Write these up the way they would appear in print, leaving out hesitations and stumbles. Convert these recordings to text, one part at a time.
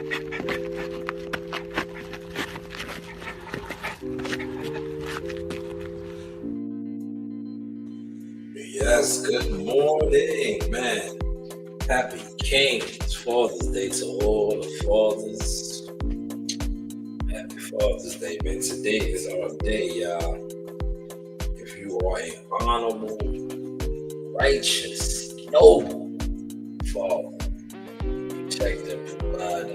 Yes, good morning, man. Happy King's Father's Day to all the fathers. Happy Father's Day, man. Today is our day, y'all. If you are an honorable, righteous, noble father, protector, provider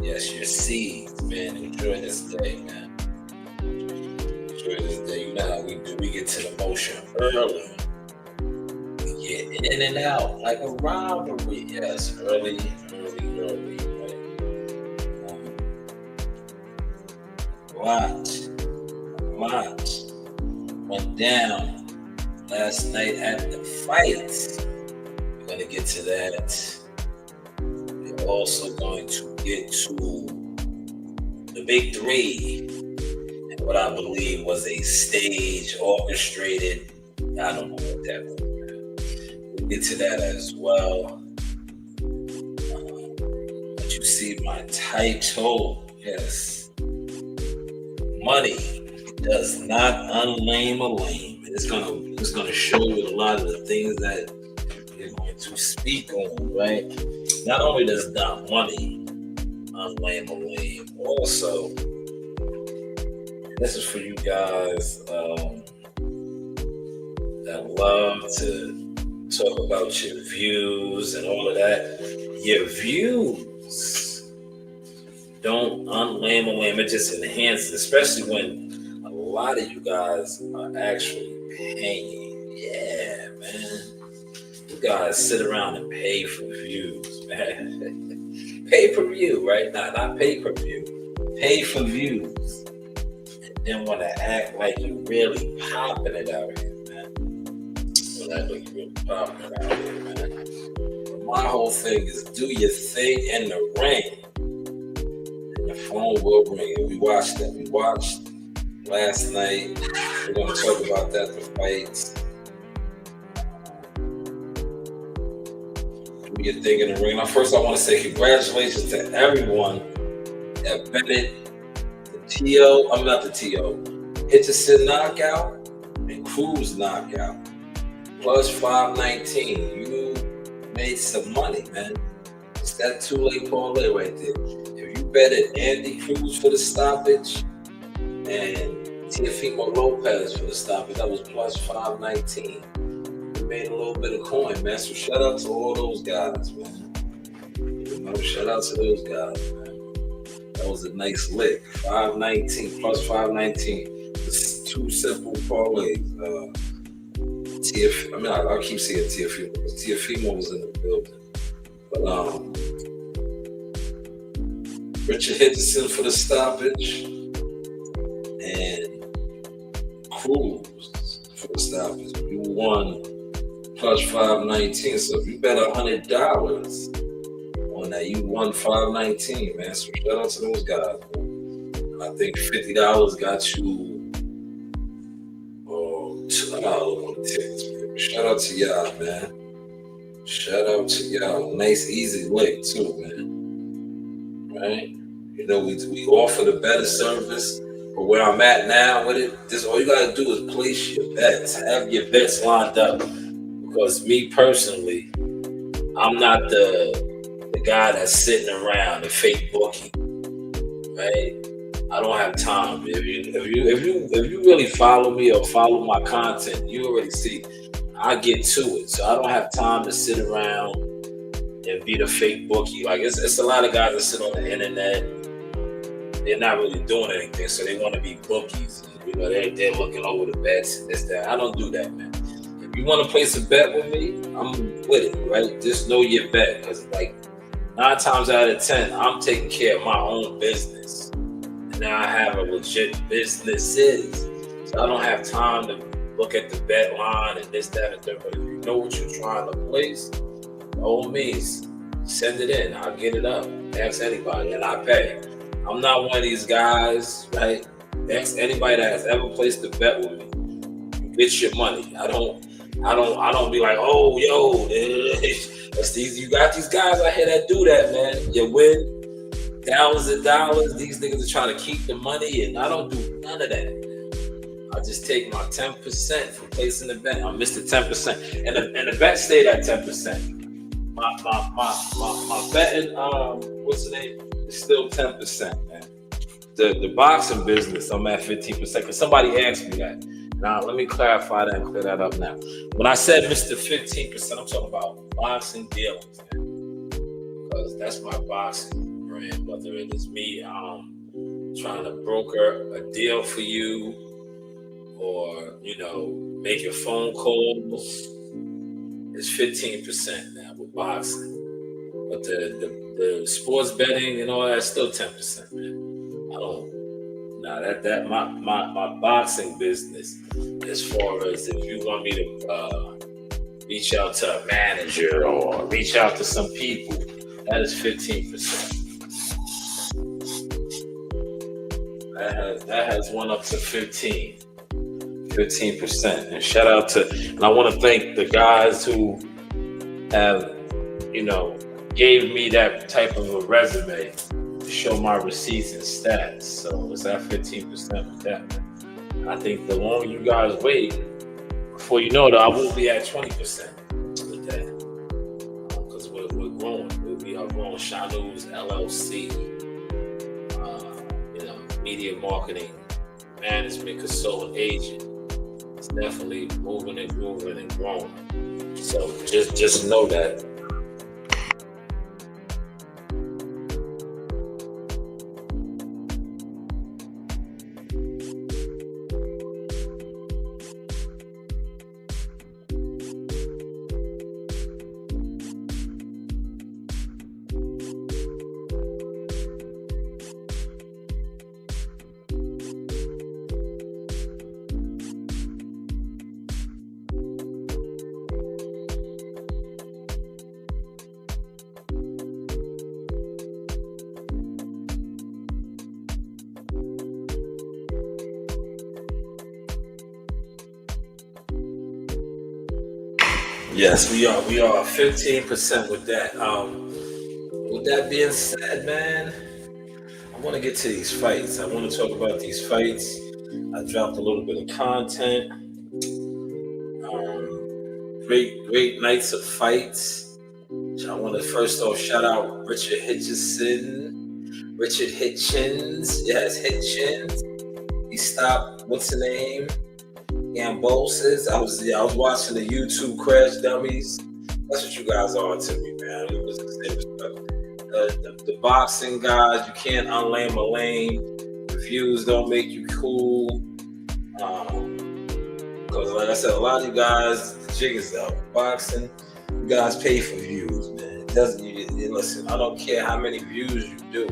of your seeds, man. Enjoy this day, man. This day, you know how we do. We get to the motion early. We get in and out like a robbery. Yes, early, right? Lot went down last night at the fight. We're going to get to that. We're also going to get to the big three. What I believe was a stage orchestrated. I don't know what that was. We'll get to that as well. But you see my title. Yes. Money does not unlame a lame. And it's gonna show you a lot of the things that you're going to speak on, right? Not only does not money unlame a lame, also this is for you guys that love to talk about your views and all of that. Your views don't unlame a lame. It just enhances, especially when a lot of you guys are actually paying. Yeah, man. You guys sit around and pay for views, man. Pay-per-view, right? Not pay-per-view. Pay for views. And want to act like you really popping it out here, man. Well, act like you really popping it out here, man. But my whole thing is do your thing in the ring. And the phone will ring. And we watched that. We watched last night. We're going to talk about that, the fights. Do your thing in the ring. Now, first, I want to say congratulations to everyone that betted Hitchison knockout and Cruz knockout. Plus 519. You made some money, man. It's that two-leg parlay right there. If you betted Andy Cruz for the stoppage and Teofimo Lopez for the stoppage, that was plus 519. You made a little bit of coin, man. So shout out to all those guys, man. Shout out to those guys, man. That was a nice lick. 519 plus 519. It's two simple parlays. I keep saying Teofimo because Teofimo was in the building. But Richard Hitchison for the stoppage and Cruz for the stoppage. You won plus 519. So if you bet $100 on that, you won 519, man. So shout out to those guys, man. I think $50 got you $2 on the tickets, man. Shout out to y'all, man. Shout out to y'all. Nice, easy lick too, man. Right? You know, we offer the better service, but where I'm at now with it, this all you gotta do is place your bets. Have your bets lined up. Because me personally, I'm not the guy that's sitting around a fake bookie, right? I don't have time. If you really follow me or follow my content, you already see I get to it. So I don't have time to sit around and be the fake bookie. Like it's a lot of guys that sit on the internet. They're not really doing anything, so they want to be bookies. And, you know, they're looking over the bets and this, that. I don't do that, man. If you want to place a bet with me, I'm with it, right? Just know your bet, because like 9 times out of 10, I'm taking care of my own business. And now I have a legit businesses. So I don't have time to look at the bet line and this, that, and that. But if you know what you're trying to place, by all means, send it in. I'll get it up. Ask anybody, and I pay. I'm not one of these guys, right? Ask anybody that has ever placed a bet with me. You get your money. I don't I don't be like, oh, yo, that's these. You got these guys out here that do that, man. You win thousands of dollars. These niggas are trying to keep the money, and I don't do none of that. I just take my 10% for placing the bet. I missed the 10%, and the bet stayed at 10%. My betting, what's the name? It's still 10%, man. The boxing business, I'm at 15%. Because somebody asked me that. Now let me clarify that and clear that up now. When I said Mr. 15%, I'm talking about boxing dealings, man. Because that's my boxing brand. Whether it is me trying to broker a deal for you, or making phone calls, it's 15% now with boxing. But the sports betting and all that's still 10%, man. I don't. Nah, that my boxing business. As far as if you want me to reach out to a manager or reach out to some people, that is 15%. That has went up to 15%. And shout out to, and I want to thank the guys who have, gave me that type of a resume to show my receipts and stats. So it's at 15% with that. I think the longer you guys wait, before you know it, I will be at 20% with that. Because we're growing. We are growing. Shanewz LLC, media marketing, management, consultant agent. It's definitely moving and grooving and growing. So just know that. Yes, we are 15% with that. With that being said, man, I want to get to these fights. I want to talk about these fights. I dropped a little bit of content. Great nights of fights. I want to first off shout out Richard Hitchens. Yes, Hitchens. He stopped. What's the name? Gambosis. I was watching the YouTube Crash Dummies. That's what you guys are to me, man. It was the boxing guys. You can't unlame a lame. Views don't make you cool. Because like I said, a lot of you guys, the jig is out. Boxing, you guys pay for views, man. It doesn't. Listen, I don't care how many views you do.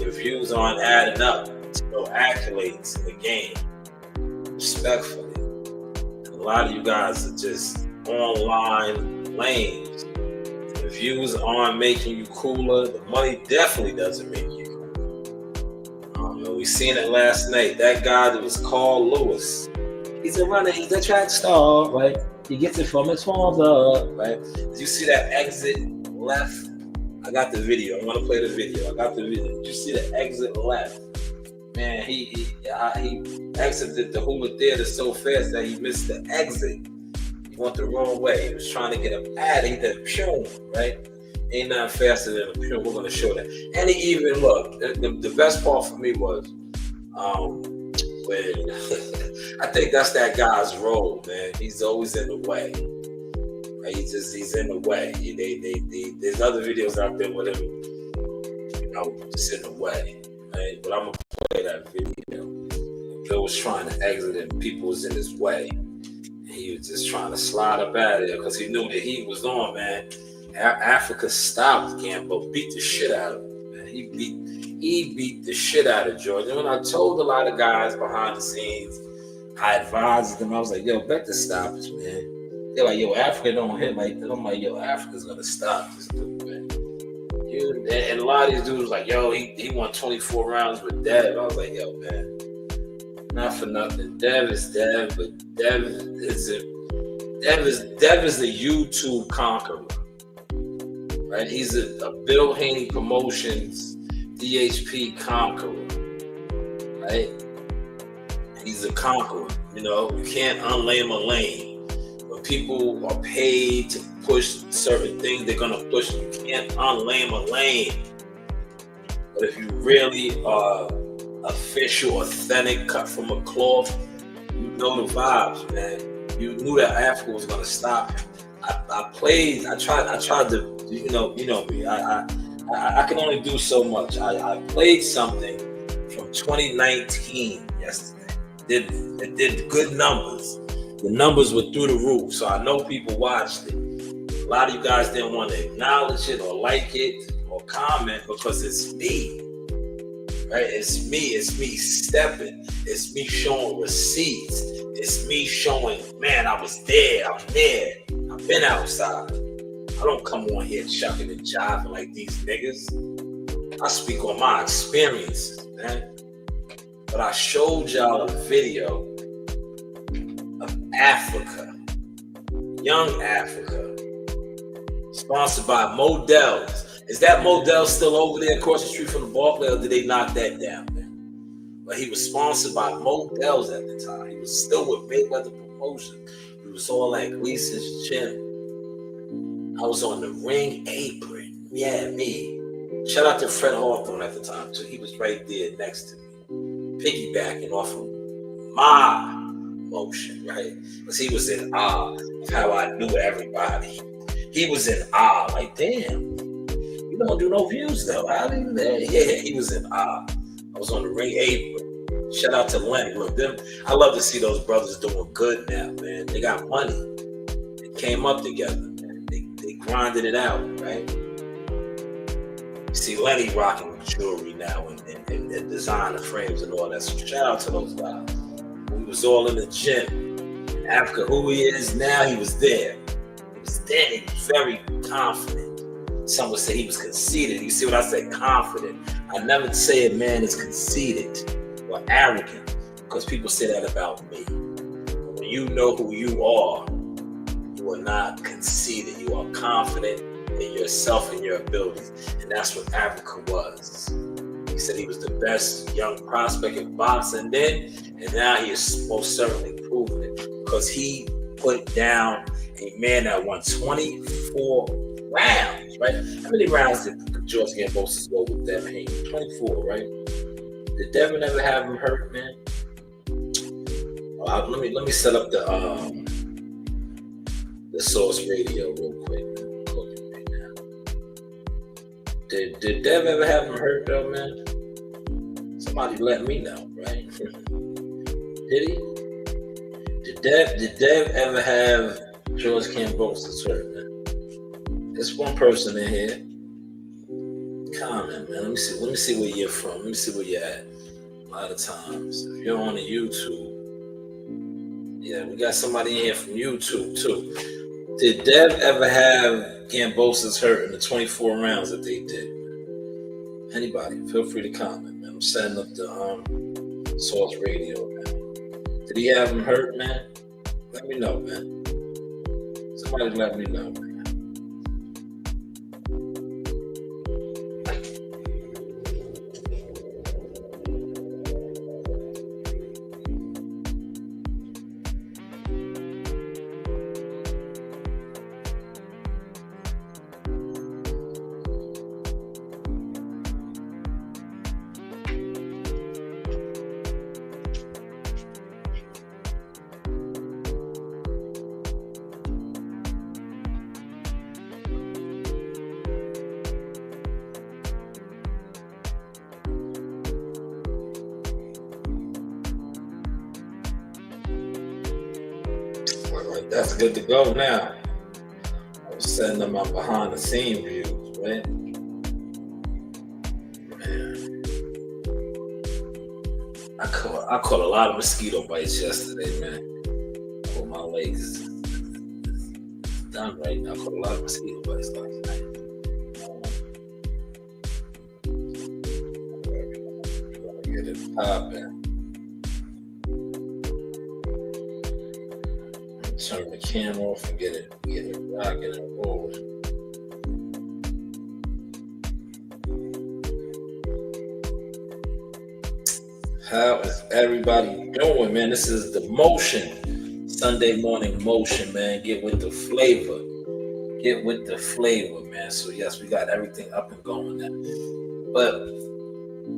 Your views aren't adding up to no accolades in the game. Respectfully. A lot of you guys are just online lames. The views aren't making you cooler. The money definitely doesn't make you cooler. We seen it last night. That guy that was Carl Lewis. He's a runner. He's a track star, right? He gets it from his father, right? Did you see that exit left? I got the video. I'm gonna play the video. I got the video. Did you see the exit left? Man, he exited the Hulu theater so fast that he missed the exit. He went the wrong way. He was trying to get a pad. He did a pune, right? Ain't nothing faster than a pune. We're going to show that. And he even, look, the best part for me was when I think that's that guy's role, man. He's always in the way. Right? He's in the way. There's other videos out there with him, just in the way. Right? But I'm going to play that video. Bill was trying to exit and people was in his way. And he was just trying to slide up out of there because he knew the heat was on, man. Africa stopped Gambo, beat the shit out of him, man. He beat the shit out of George. And when I told a lot of guys behind the scenes, I advised them, I was like, yo, bet the stoppage, man. They're like, yo, Africa don't hit like that. I'm like, yo, Africa's gonna stop this dude, man. And a lot of these dudes was like, yo, he won 24 rounds with Dev. I was like, yo, man, not for nothing. Dev is Dev, but Dev Dev is the YouTube conqueror, right? He's a Bill Haney Promotions DHP conqueror, right? He's a conqueror. You know, you can't unlame a lane. When people are paid to push certain things, they're gonna push. You can't unlame a lane. But if you really are official, authentic, cut from a cloth, you know the vibes, man. You knew that Africa was gonna stop him. I tried to, you know me. I can only do so much. I played something from 2019 yesterday. It did good numbers. The numbers were through the roof, so I know people watched it. A lot of you guys didn't want to acknowledge it or like it or comment because it's me, right? It's me stepping. It's me showing receipts. It's me showing, man, I was there. I've been outside. I don't come on here chucking and jiving like these niggas. I speak on my experiences, man. But I showed y'all a video of Africa, young Africa, sponsored by Models. Is that Model still over there across the street from the Barclay, or did they knock that down, man? But he was sponsored by Models at the time. He was still with Mayweather Promotions. He was all at Gleason's gym. I was on the ring apron. Yeah, me. Shout out to Fred Hawthorne at the time, too. He was right there next to me, piggybacking off of my motion, right? Because he was in awe of how I knew everybody. He was in awe, like, damn, you don't do no views, though. Yeah, he was in awe. I was on the ring apron. Shout out to Lenny. Look, I love to see those brothers doing good now, man. They got money. They came up together, man. They grinded it out, right? You see Lenny rocking jewelry now and designer frames and all that. So shout out to those guys. We was all in the gym. In Africa, who he is now, he was there. He was there. He was very confident. Some would say he was conceited. You see what I said? Confident. I never say a man is conceited or arrogant because people say that about me. But when you know who you are not conceited. You are confident in yourself and your abilities. And that's what Africa was. He said he was the best young prospect in boxing then, and now he is most certainly proven it because he put down a man that won 24 rounds, right? How many rounds did George Gambosis go with Devin Haney? 24, right? Did Devin ever have him hurt, man? Let me set up the Source Radio real quick. Right now. Did Dev ever have him hurt though, man? Somebody let me know, right? Did he? Did Dev ever have George Gambosis hurt, man? There's one person in here. Comment, man. Let me see where you're from. Let me see where you're at. A lot of times, if you're on the YouTube, yeah, we got somebody in here from YouTube too. Did Dev ever have Gambosis hurt in the 24 rounds that they did? Anybody, feel free to comment, man. I'm setting up the Source Radio, man. Did he have him hurt, man? Let me know, man. Somebody let me know, man. That's good to go now. I was setting up my behind the scene views, man. I caught a lot of mosquito bites yesterday, man. Oh, my legs is done right now. I caught a lot of mosquito bites last night. Get it popping. Turn the camera off and get it rocking and rolling. How is everybody doing, man? This is the motion. Sunday morning motion, man. Get with the flavor. Get with the flavor, man. So yes, we got everything up and going now. But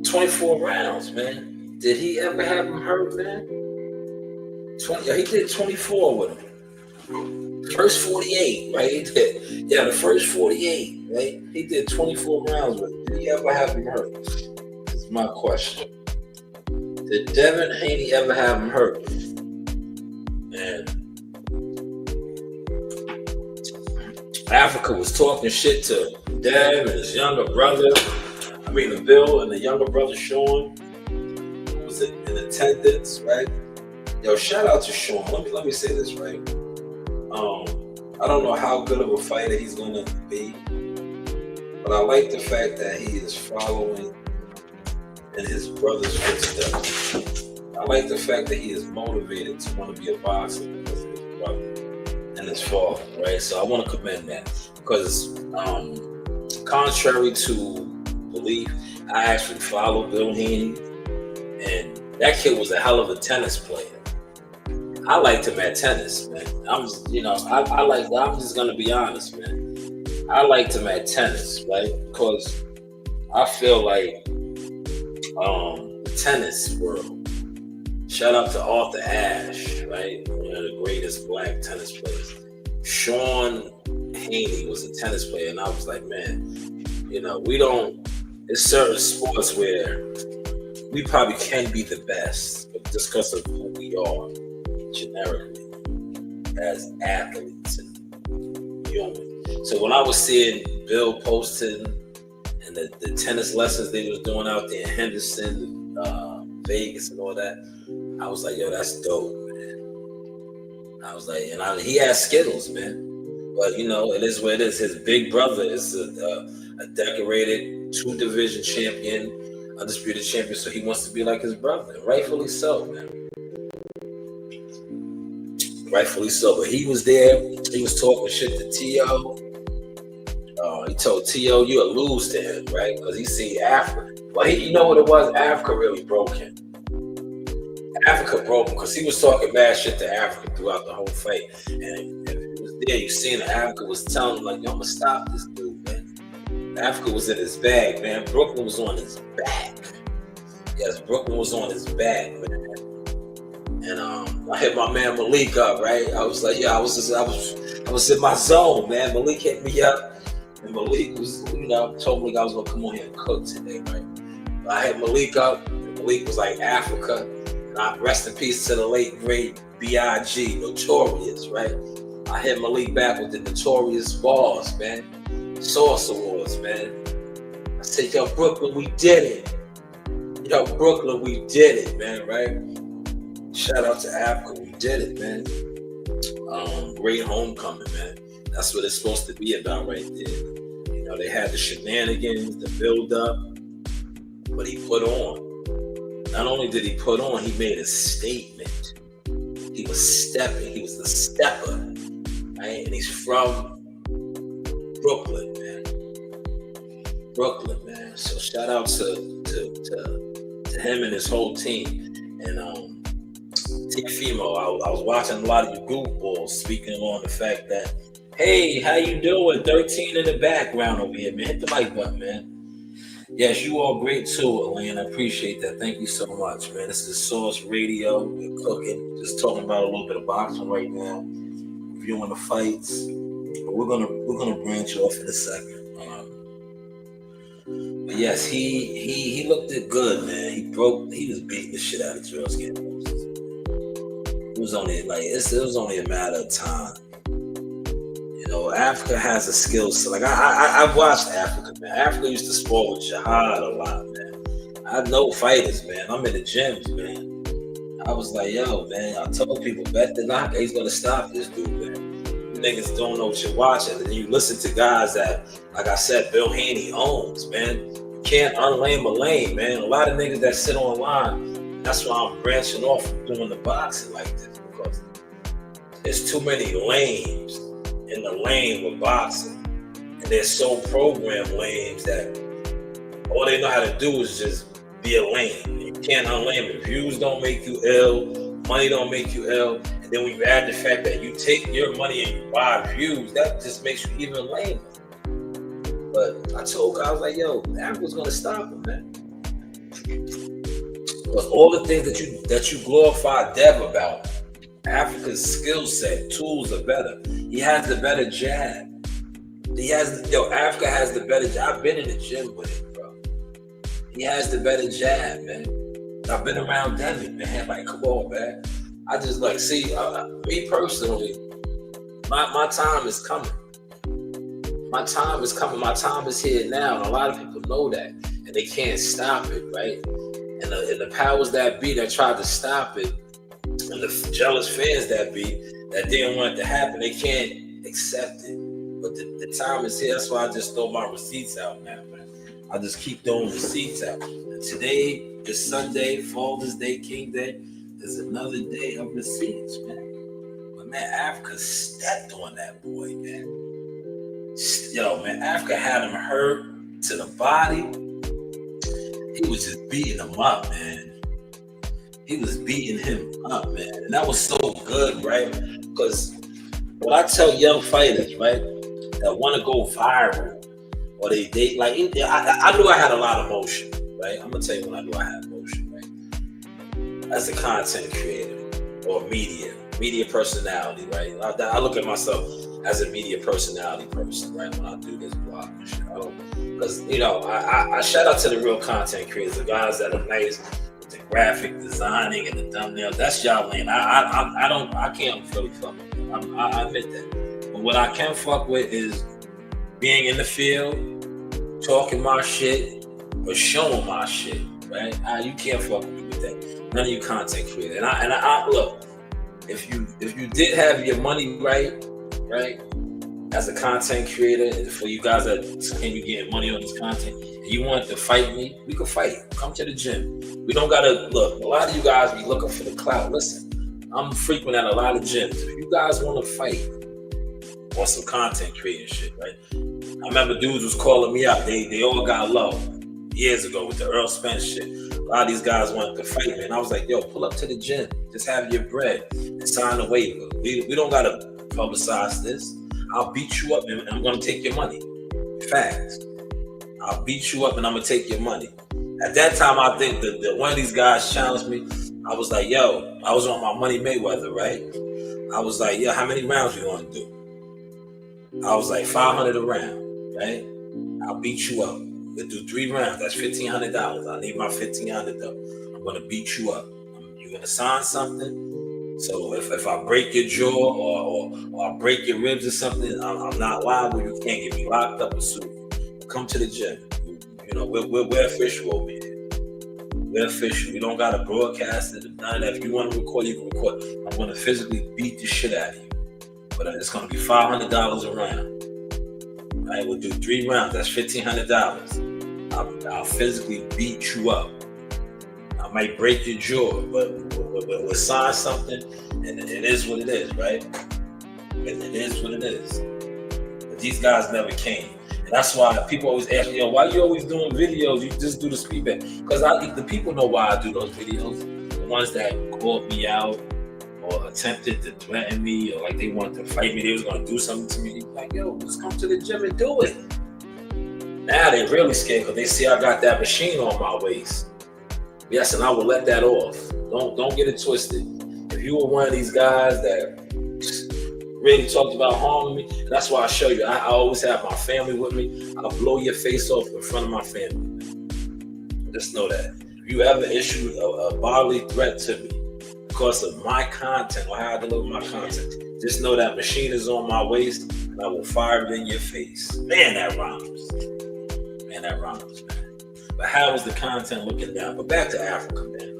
24 rounds, man. Did he ever have him hurt, man? He did 24 with him. First 48, right? He did. Yeah, the first 48, right? He did 24 rounds with him. Did he ever have him hurt? That's my question. Did Devin Haney ever have him hurt? And Africa was talking shit to Dev and his younger brother. Bill and the younger brother Sean, who was in attendance, right? Yo, shout out to Sean. Let me say this, right? I don't know how good of a fighter he's gonna be, but I like the fact that he is following in his brother's footsteps. I like the fact that he is motivated to want to be a boxer because of his brother and his father, right? So I want to commend that because, contrary to belief, I actually follow Bill Haney, and that kid was a hell of a tennis player. I liked him at tennis, man. I'm just gonna be honest, man. I liked him at tennis, right? Because I feel like the tennis world. Shout out to Arthur Ashe, right? One of the greatest black tennis players. Sean Haney was a tennis player, and I was like, man, there's certain sports where we probably can be the best, but just because of who we are generically as athletes and humans. So when I was seeing Bill posting and the tennis lessons they was doing out there in Henderson, Vegas and all that, I was like, yo, that's dope, man. I was like, he has skills, man. But it is what it is. His big brother is a decorated 2-division champion, undisputed champion, so he wants to be like his brother. Rightfully so, man. Rightfully so. But he was there. He was talking shit to T.O. He told T.O., you'll lose to him, right? Because he see Africa. Well, you know what it was? Africa really broke him. Africa broke him because he was talking bad shit to Africa throughout the whole fight. And if it was there, you seen that Africa was telling him, like, yo, I'm going to stop this dude, man. Africa was in his bag, man. Brooklyn was on his back. Yes, Brooklyn was on his back, man. And I hit my man Malik up, right? I was like, I was in my zone, man. Malik hit me up. And Malik was, told me I was gonna come on here and cook today, right? I hit Malik up, and Malik was like, Africa. And rest in peace to the late great B.I.G. Notorious, right? I hit Malik back with the Notorious bars, man. Source Awards, man. I said, yo, Brooklyn, we did it. Brooklyn, we did it, man, right? Shout out to Africa, we did it, man. Great homecoming, man. That's what it's supposed to be about right there. They had the shenanigans, the build-up, but he put on. Not only did he put on, he made a statement. He was stepping. He was the stepper, right? And he's from Brooklyn, man. Brooklyn, man. So shout out to him and his whole team. And T-Fimo, I was watching a lot of you goofballs speaking on the fact that, hey, how you doing? 13 in the background over here, man. Hit the like button, man. Yes, you all great too, Elaine. I appreciate that. Thank you so much, man. This is Source Radio. We're cooking, just talking about a little bit of boxing right now, reviewing the fights. But we're gonna branch off in a second. But yes, he looked it good, man. He was beating the shit out of Terrell Campos. It was only a matter of time. Africa has a skill set. Like I've watched Africa, man. Africa used to spar with Jihad a lot, man. I know fighters, man. I'm in the gyms, man. I was like, yo, man. I told people, bet the knocker, he's gonna stop this dude, man. You niggas don't know what you're watching, and then you listen to guys that, like I said, Bill Haney owns, man. You can't unlame a lane, man. A lot of niggas that sit online. That's why I'm branching off from doing the boxing like this, because there's too many lames in the lane with boxing. And they're so programmed lames that all they know how to do is just be a lame. You can't unlame it. Views don't make you ill. Money don't make you ill. And then when you add the fact that you take your money and you buy views, that just makes you even lamer. But I told God, I was like, yo, Africa's gonna stop him, man. But all the things that you glorify Dev about, Africa's skill set, tools are better. He has the better jab. Africa has the better jab. I've been in the gym with him, bro. He has the better jab, man. I've been around Demi, man. Like, come on, man. I just like, see, me personally, my time is coming. My time is coming. My time is here now. And a lot of people know that. And they can't stop it, right? And the powers that be that tried to stop it, and the jealous fans that didn't want it to happen, they can't accept it. But the time is here. That's why I just throw my receipts out now, man. I just keep throwing receipts out. And today is Sunday, Father's Day, King Day. There's another day of receipts, man. But man, Africa stepped on that boy, man. Yo, man, Africa had him hurt to the body. He was just beating him up, man. He was beating him up, man. And that was so good, right? Because what I tell young fighters, right, that want to go viral, or they like, I knew I had a lot of motion, right? I'm going to tell you when I knew I had motion, right? As a content creator or media personality, right? I look at myself as a media personality person, right? When I do this blog and shit, because I shout out to the real content creators, the guys that are nice with the graphic designing and the thumbnail. That's y'all lane. I can't really fuck with them. I admit that. But what I can fuck with is being in the field, talking my shit, or showing my shit, right? You can't fuck with me with that. None of you content creators. And I look, if you did have your money right, as a content creator, and for you guys that can you get money on this content, and you want to fight me, we can fight. Come to the gym. We don't gotta look. A lot of you guys be looking for the clout. Listen, I'm frequent at a lot of gyms. If you guys want to fight on some content creating shit, right? I remember dudes was calling me out. They all got low years ago with the Earl Spence shit. A lot of these guys wanted to fight me, and I was like, yo, pull up to the gym. Just have your bread and sign a waiver. We don't gotta publicize this. I'll beat you up and I'm gonna take your money. Facts. I'll beat you up and I'm gonna take your money. At that time, I think that one of these guys challenged me. I was like, yo, I was on my Money Mayweather, right? I was like, yo, how many rounds you gonna do? I was like, 500 a round, right? I'll beat you up. We'll do 3 rounds. That's $1,500. I need my $1,500 though. I'm gonna beat you up. You're gonna sign something. So if I break your jaw or I break your ribs or something, I'm not liable. You can't get me locked up or sued. Come to the gym. We're official over here. We're official. We don't gotta broadcast it. None of that. If you want to record, you can record. I'm gonna physically beat the shit out of you. But it's gonna be $500 a round. Right? We'll do 3 rounds. That's $1,500. I'll physically beat you up. I might break your jaw, but we'll sign something, and it is what it is, right? And it is what it is. But these guys never came. And that's why people always ask me, why you always doing videos? You just do the speed back. Because the people know why I do those videos. The ones that called me out or attempted to threaten me or like they wanted to fight me, they was going to do something to me. Like, yo, just come to the gym and do it. Now they really scared because they see I got that machine on my waist. Yes, and I will let that off. Don't get it twisted. If you were one of these guys that really talked about harming me, that's why I show you. I always have my family with me. I'll blow your face off in front of my family. Just know that. If you ever issue a bodily threat to me because of my content or how I deliver my content, just know that machine is on my waist and I will fire it in your face. Man, that rhymes. Man. But how was the content looking down? But back to Africa, man.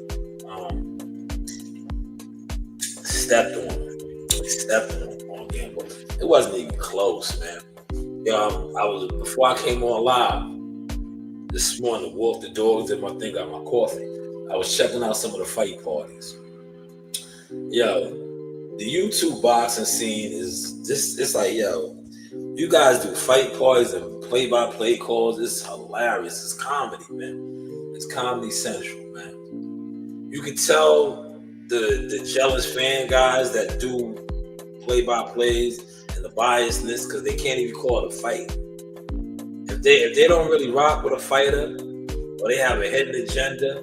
Stepped on again, but it wasn't even close, man. Before I came on live this morning, walked the dogs, did my thing, got my coffee. I was checking out some of the fight parties. Yo, the YouTube boxing scene is just, it's like, yo, you guys do fight parties and play-by-play calls. It's hilarious. It's comedy, man. It's Comedy Central, man. You can tell the jealous fan guys that do play-by-plays and the biasness, because they can't even call it a fight. If they don't really rock with a fighter, or they have a hidden agenda,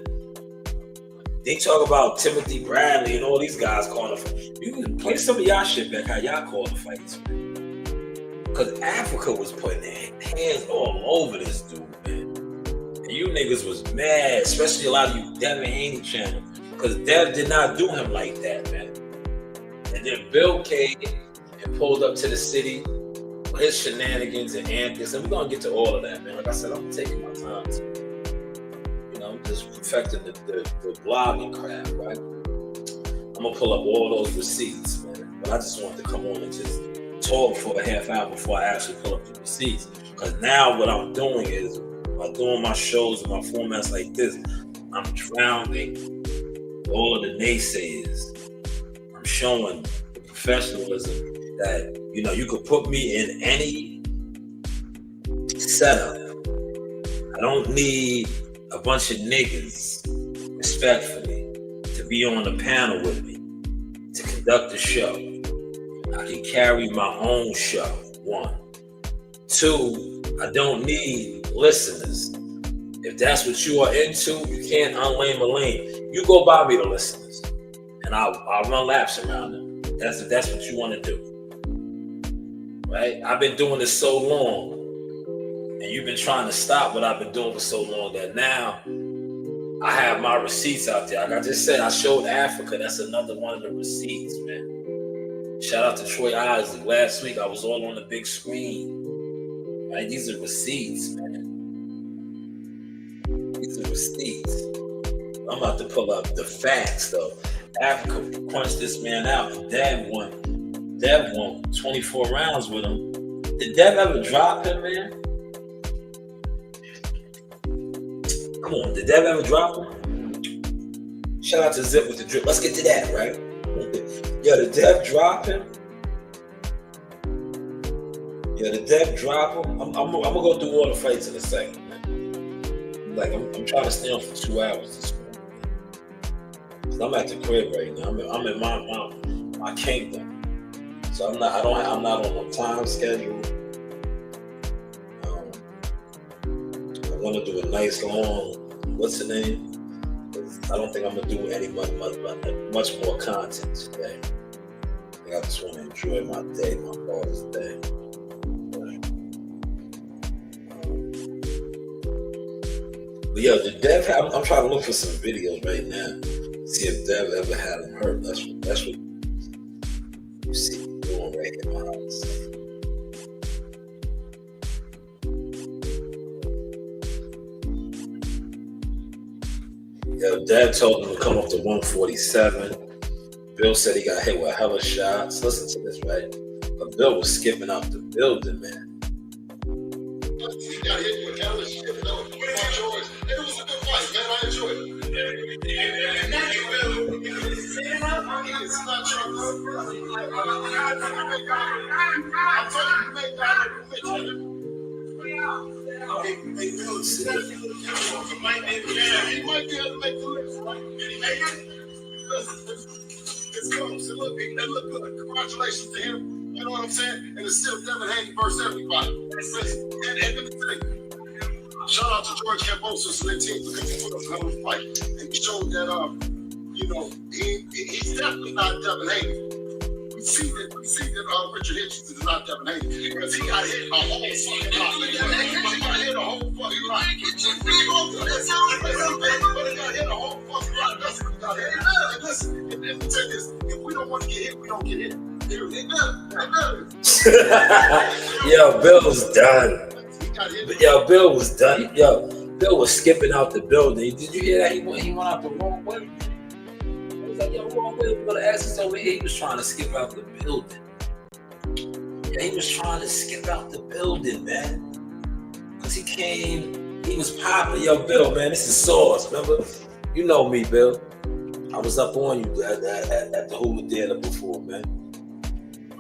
they talk about Timothy Bradley and all these guys calling a fight. You can play some of y'all shit back, how y'all call the fights, man. Because Africa was putting their hands all over this dude, man. And you niggas was mad, especially a lot of you Devin Haney channel, because Dev did not do him like that, man. And then Bill came and pulled up to the city with his shenanigans and antics, and we're gonna get to all of that, man. Like I said, I'm taking my time to, I'm just perfecting the blogging craft, right? I'm gonna pull up all those receipts, man. But I just wanted to come on and just talk for a half hour before I actually pull up the receipts. Because now what I'm doing is, by doing my shows and my formats like this, I'm drowning all of the naysayers. I'm showing the professionalism that, you could put me in any setup. I don't need a bunch of niggas, respectfully, to be on the panel with me, to conduct the show. I can carry my own show, 1. 2, I don't need listeners. If that's what you are into, you can't unlame a lane. You go buy me the listeners, and I'll run laps around them. That's what you want to do. Right? I've been doing this so long, and you've been trying to stop what I've been doing for so long, that now I have my receipts out there. Like I just said, I showed Africa. That's another one of the receipts, man. Shout out to Troy Isley. Last week, I was all on the big screen. Right? These are receipts, man. These are receipts. I'm about to pull up the facts, though. Africa punched this man out. Dev won 24 rounds with him. Did Dev ever drop him, man? Come on, did Dev ever drop him? Shout out to Zip with the drip. Let's get to that, right? Yo, did Dev drop him? Yeah, did Dev drop him? I'm gonna go through all the fights in a second, man. Like, I'm trying to stay on for 2 hours this morning. I'm at the crib right now. I'm in my kingdom. So I'm not on a time schedule. I want to do a nice long, what's the name? I don't think I'm gonna do any much more content today. I just want to enjoy my day, my daughter's day. But yo, did Dev have, I'm trying to look for some videos right now. See if Dev ever had him hurt. That's what you see me doing right in my house. Yo, Dev told him to come up to 147. Bill said he got hit with hella shots. Listen to this, right? But Bill was skipping out the building, man. He got hit with hella shit. It was a good fight, man. I enjoyed it. It's not true. I'm telling you, make that Hey, Bill, sit down. He might be able to make the list, right? It's close. It look good. Congratulations to him. You know what I'm saying? And it's still Devin Haney versus everybody. And let me tell you, shout out to George Cambosos and their team for coming with us in the fight. And he showed that, he's definitely not Devin Haney. We see that Richard Hitchens is not Devin Haney because he got hit a whole fucking lot. He got hit a whole fucking lot. He got hit a whole fucking lot. That's what he got hit. And listen, let me tell you this: if we don't want to get hit, we don't get hit. Yo, Bill was done. Yo, Bill was done. Yo, Bill was skipping out the building. Did you hear that? He went out the wrong way. I was like, yo, wrong way. We're gonna ask us over here. He was trying to skip out the building. Yeah, he was trying to skip out the building, man. Cause he was popping. Yo, Bill, man, this is sauce. Remember? You know me, Bill. I was up on you at the Hulu Theater before, man.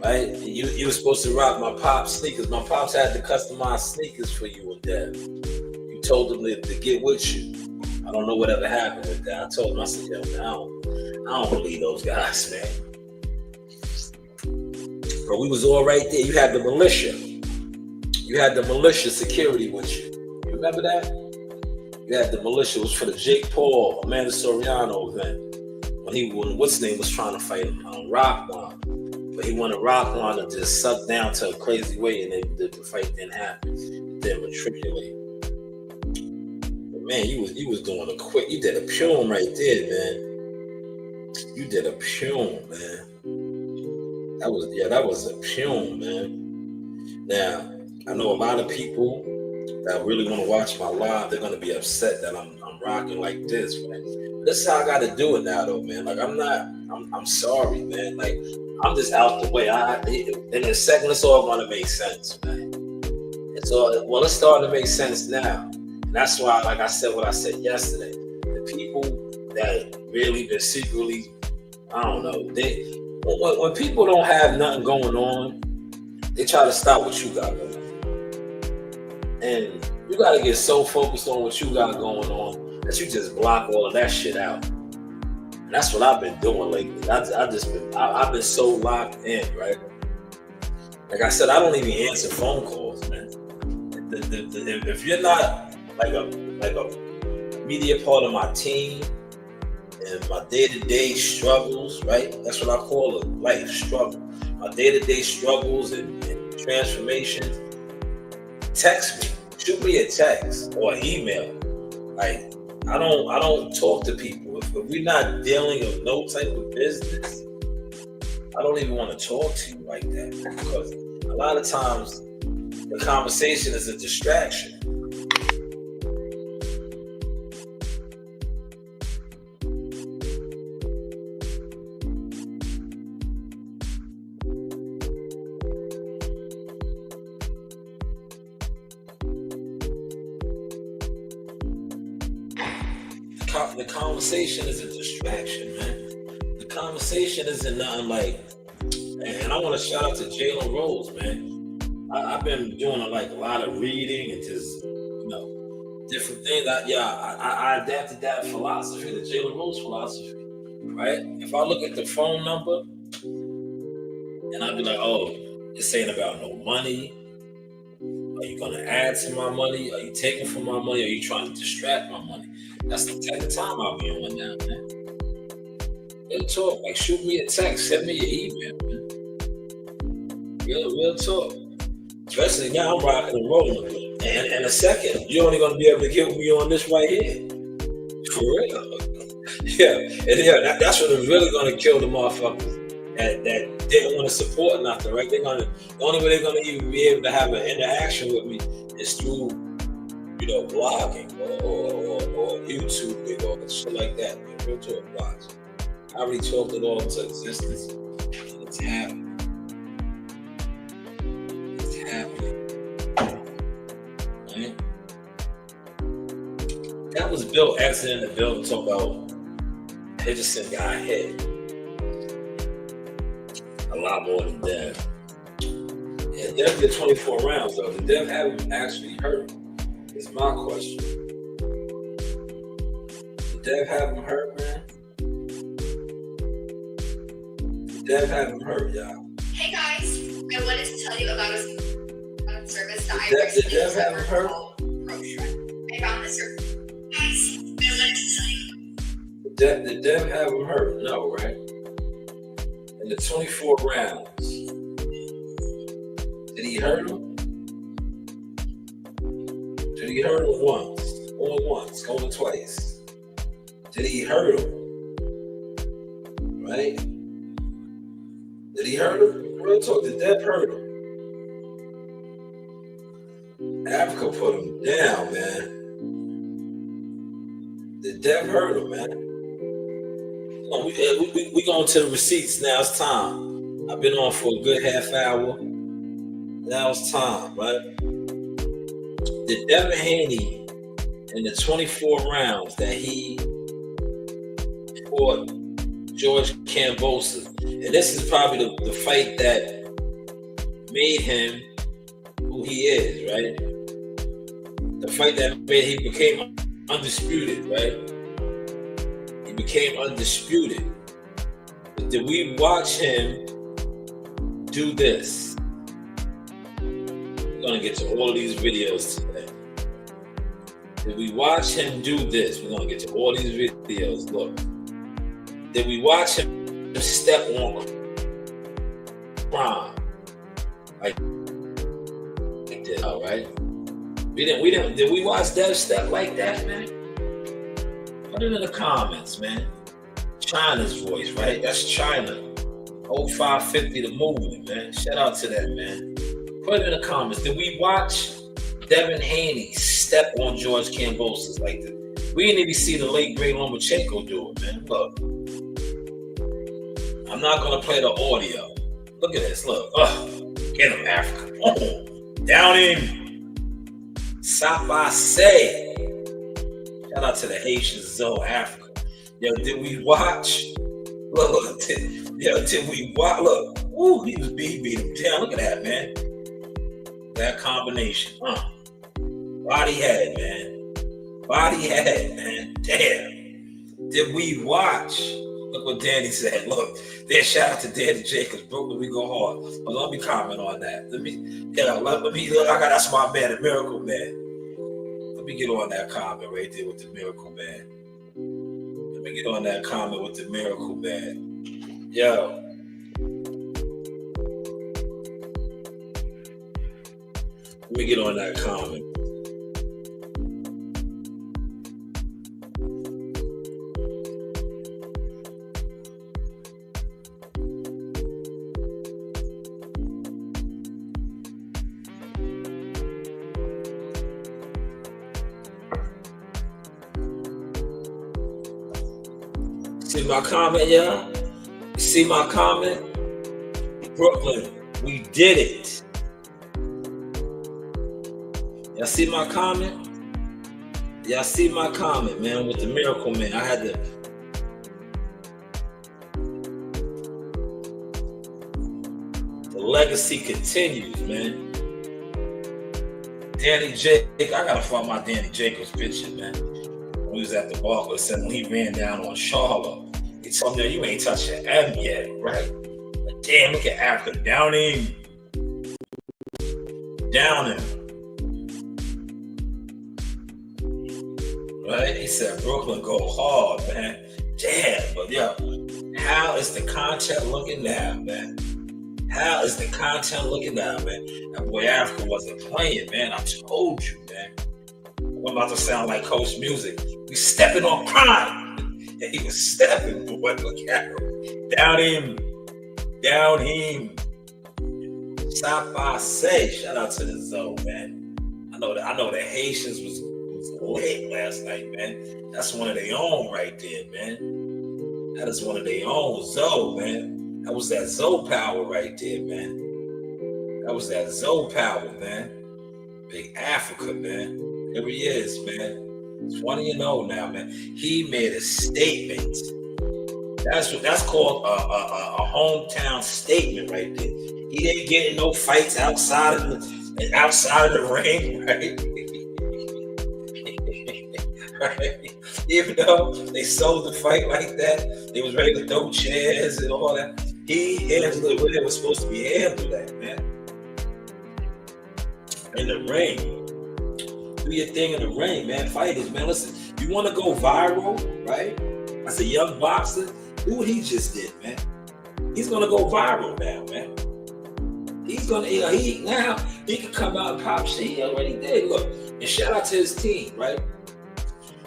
Right? You were supposed to rock my pop's sneakers. My pops had to customize sneakers for you and Dad. You told them to get with you. I don't know whatever happened with that. I told him, I said, yo, man, I don't believe those guys, man. But we was all right there. You had the militia. You had the militia security with you. You remember that? You had the militia. It was for the Jake Paul, Amanda Soriano event. When what's his name was trying to fight him on Rockwan. But he wanted Rockwan to just suck down to a crazy way, and the fight didn't happen. It didn't matriculate. Man, you was doing a quick. You did a pune right there, man. You did a pune, man. That was a pune, man. Now, I know a lot of people that really want to watch my live. They're gonna be upset that I'm rocking like this, man. This is how I gotta do it now, though, man. Like I'm sorry, man. Like I'm just out the way. In a second, it's all gonna make sense, man. It's starting to make sense now. That's why, like I said, what I said yesterday, the people that really been secretly, I don't know, when people don't have nothing going on, they try to stop what you got going on. And you got to get so focused on what you got going on that you just block all of that shit out. And that's what I've been doing lately. I've been so locked in, right? Like I said, I don't even answer phone calls, man. If you're not like a media part of my team and my day-to-day struggles, right? That's what I call a life struggle. My day-to-day struggles and transformations. Text me, shoot me a text or an email. Like I don't talk to people if we're not dealing with no type of business. I don't even want to talk to you like that because a lot of times the conversation is a distraction. The conversation is a distraction, man. The conversation isn't nothing like, and I want to shout out to Jalen Rose, man. I've been doing a lot of reading and just, different things. I adapted that philosophy, the Jalen Rose philosophy, right? If I look at the phone number and I'd be like, oh, it's ain't about no money. Are you gonna add to my money? Are you taking from my money? Are you trying to distract my money? That's the type of time I'll be on now, man. Real talk. Like shoot me a text, send me your email, man. Real talk. Especially now I'm rocking and rolling. And in a second, you're only gonna be able to get me on this right here. For real. That's what is really gonna kill the motherfuckers that didn't want to support nothing, right? The only way they're gonna even be able to have an interaction with me is through, blogging or YouTube or shit like that. Man. Real talk, watch. I already talked it all into existence, and it's happening. It's happening. Right? That was Bill exiting the building talking about Henderson got hit. A lot more than that. Yeah, Dev did 24 rounds though. Did Dev have him actually hurt? It's my question. Did Dev have him hurt, man? Did Dev have him hurt, y'all? Hey guys, I wanted to tell you about a service that I recently discovered called ProShred. I found this service. Guys, I wanted to tell you. Did Dev have him hurt? No, right? In the 24 rounds, did he hurt him? Did he hurt him once? Only once, going twice. Did he hurt him? Right? Did he hurt him? Real talk, did Dev hurt him? Africa put him down, man. Did Dev hurt him, man? We going to the receipts now. It's time. I've been on for a good half hour. Now it's time, right? Did Devin Haney in the 24 rounds that he fought George Kambosos. And this is probably the fight that made him who he is, right? The fight that made he became undisputed, right? He became undisputed. But did we watch him do this? We're gonna get to all of these videos today. Did we watch him do this? We're gonna get to all these videos. Look. Did we watch him step on crime? Like this, all right? We didn't. Did we watch Dev step like that, man? Put it in the comments, man. China's voice, right? That's China. 0550 the movement, man. Shout out to that, man. Put it in the comments. Did we watch Devin Haney step on George Kambosos like this? We didn't even see the late great Lomachenko do it, man. Look. I'm not gonna play the audio. Look at this. Look. Get him, Africa. Oh, down in Sapase. Shout out to the Haitians, Zoe Africa. Yo, did we watch? Look, did we watch? Look, ooh, he was beat him down. Look at that, man. That combination, body head, man. Body head, man. Damn. Did we watch? Look what Danny said. Look, then shout out to Danny Jacobs. Brooklyn, we go hard. But let me comment on that. Let me. Look, that's my man, the Miracle Man. Let me get on that comment right there with the Miracle Man. Let me get on that comment with the Miracle Man. Yo. Let me get on that comment. See my comment, y'all? See my comment? Brooklyn, we did it. Y'all see my comment? Y'all see my comment, man, with the Miracle Man. I had to. The legacy continues, man. Danny Jacobs, I gotta find my Danny Jacobs picture, man. We was at the Barclays Center when he ran down on Charlotte. He told me, you ain't touched your M yet, right? But damn, look at Africa down him. Down him. Right? He said, Brooklyn go hard, man. Damn, but yo, how is the content looking now, man? How is the content looking now, man? That boy Africa wasn't playing, man. I told you, man. I'm about to sound like Coach Music. We stepping on crime. And he was stepping, boy. Look at him. Down him. Down him. Stop by say. Shout out to the zone, man. I know the Haitians was late last night, man. That's one of their own right there, man. That is one of their own. Zoe, man. That was that Zoe power right there, man. That was that Zoe power, man. Big Africa, man. There he is, man. 20-0 now, man. He made a statement. That's called a hometown statement right there. He didn't get in no fights outside of the ring, right? Right? Even though they sold the fight like that, they was ready to throw chairs and all that. He handled it where it was supposed to be handled at, man. In the ring. Do your thing in the ring, man. Fighters, man. Listen, you want to go viral, right? As a young boxer, do what he just did, man. He's gonna go viral now, man. He's gonna, now he can come out and pop shit. He already did. Look, and shout out to his team, right?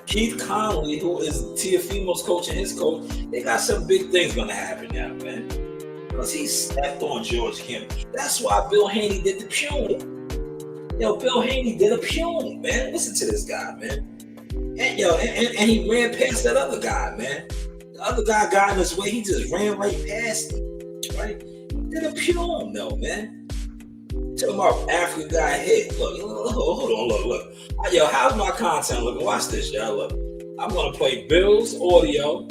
Keith Conley, who is Tiafimo's coach and his coach, they got some big things gonna happen now, man. Because he stepped on George Kim. That's why Bill Haney did the puning. Yo, Bill Haney did a puning, man. Listen to this guy, man. And and he ran past that other guy, man. The other guy got in his way. He just ran right past him, right? Did a pune, though, man. Talking about African guy hit. Look, hold on, look. Yo, how's my content looking? Watch this, y'all. Look, I'm gonna play Bill's audio,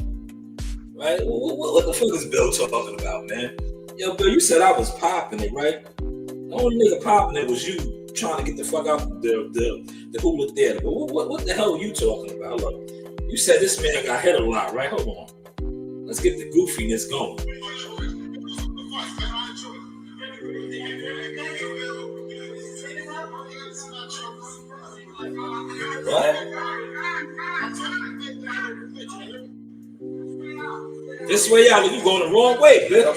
right? What the fuck is Bill talking about, man? Yo, Bill, you said I was popping it, right? The only nigga popping it was you trying to get the fuck out the Hulu theater. But what the hell are you talking about? Look, you said this man got hit a lot, right? Hold on. Let's get the goofiness going. What? This way out, you going the wrong way, Bill.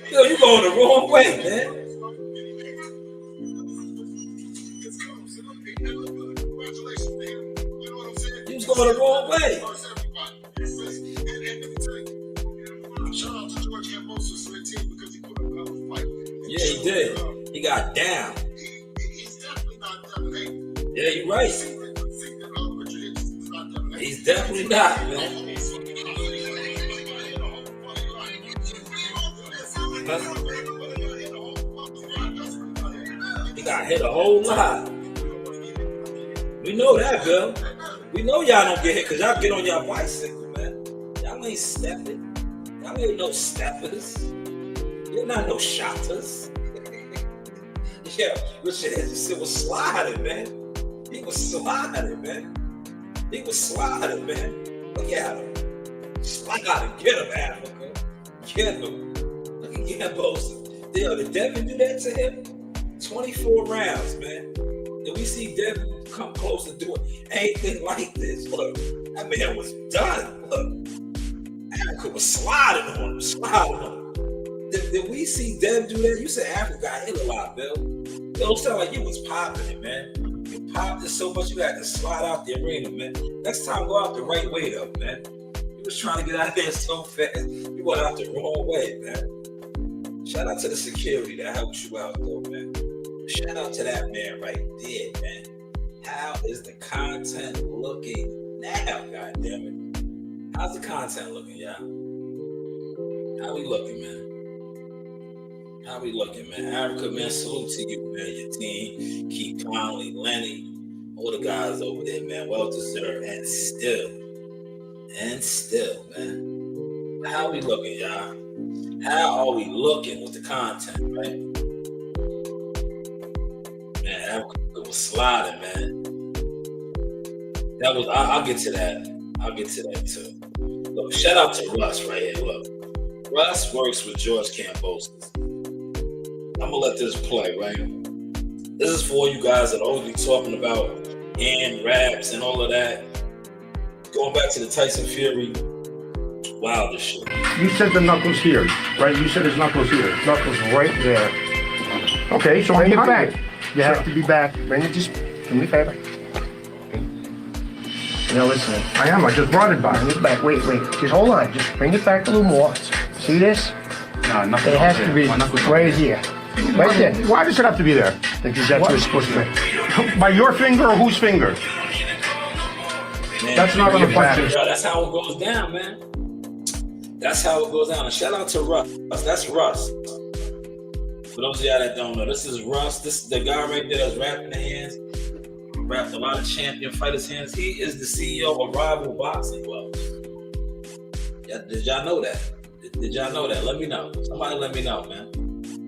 Bill, you going the wrong way, man. You was going the wrong way. Yeah, he did. He got down. Yeah, you're right. He's definitely not, man. He got hit a whole lot. We know that, Bill. We know y'all don't get hit because y'all get on y'all bicycle, man. Y'all ain't stepping. Y'all ain't no steppers. You're not no shotters. Yeah, Richard was sliding, man. He was sliding, man. He was sliding, man. Look at him. Slide him. Get him, Africa. Get him. Look at Gambos. Yo, did Devin do that to him? 24 rounds, man. Did we see Devin come close to doing anything like this? Look, that man was done. Look, Africa was sliding on him. Did we see Dev do that? You said Africa got hit a lot, Bill. It don't sound like you was popping it, man. You popped it so much you had to slide out the arena, man. Next time, go out the right way, though, man. You was trying to get out there so fast. You went out the wrong way, man. Shout out to the security that helped you out, though, man. Shout out to that man right there, man. How is the content looking now, goddammit? How's the content looking, y'all? How we looking, man? How we looking, man? Africa, man, salute to you, man. Your team, Keith Conley, Lenny, all the guys over there, man. Well deserved, and still, man. How we looking, y'all? How are we looking with the content, right? Man, Africa was sliding, man. That was. I'll get to that. I'll get to that too. Look, shout out to Russ right here. Look, Russ works with George Kambosos. I'm gonna let this play, right? This is for you guys that always be talking about hand raps and all of that. Going back to the Tyson Fury Wilder shit. You said the knuckles here, right? You said his knuckles here. Knuckles right there. Okay, so bring it back. You have to be back. Bring it, just do me a favor. Now listen, I just brought it back. Bring it back. Wait. Just hold on. Just bring it back a little more. See this? No, nothing. It has to be right here. Right there. Why does it have to be there? Because that's what it's supposed to be. By your finger or whose finger? Man, that's not going to matter. That's how it goes down, man. That's how it goes down. And shout out to Russ. That's Russ. For those of y'all that don't know, this is Russ. This is the guy right there that's rapping the hands. Rapped a lot of champion fighters' hands. He is the CEO of Rival Boxing Clubs. Did y'all know that? Did y'all know that? Let me know. Somebody let me know, man.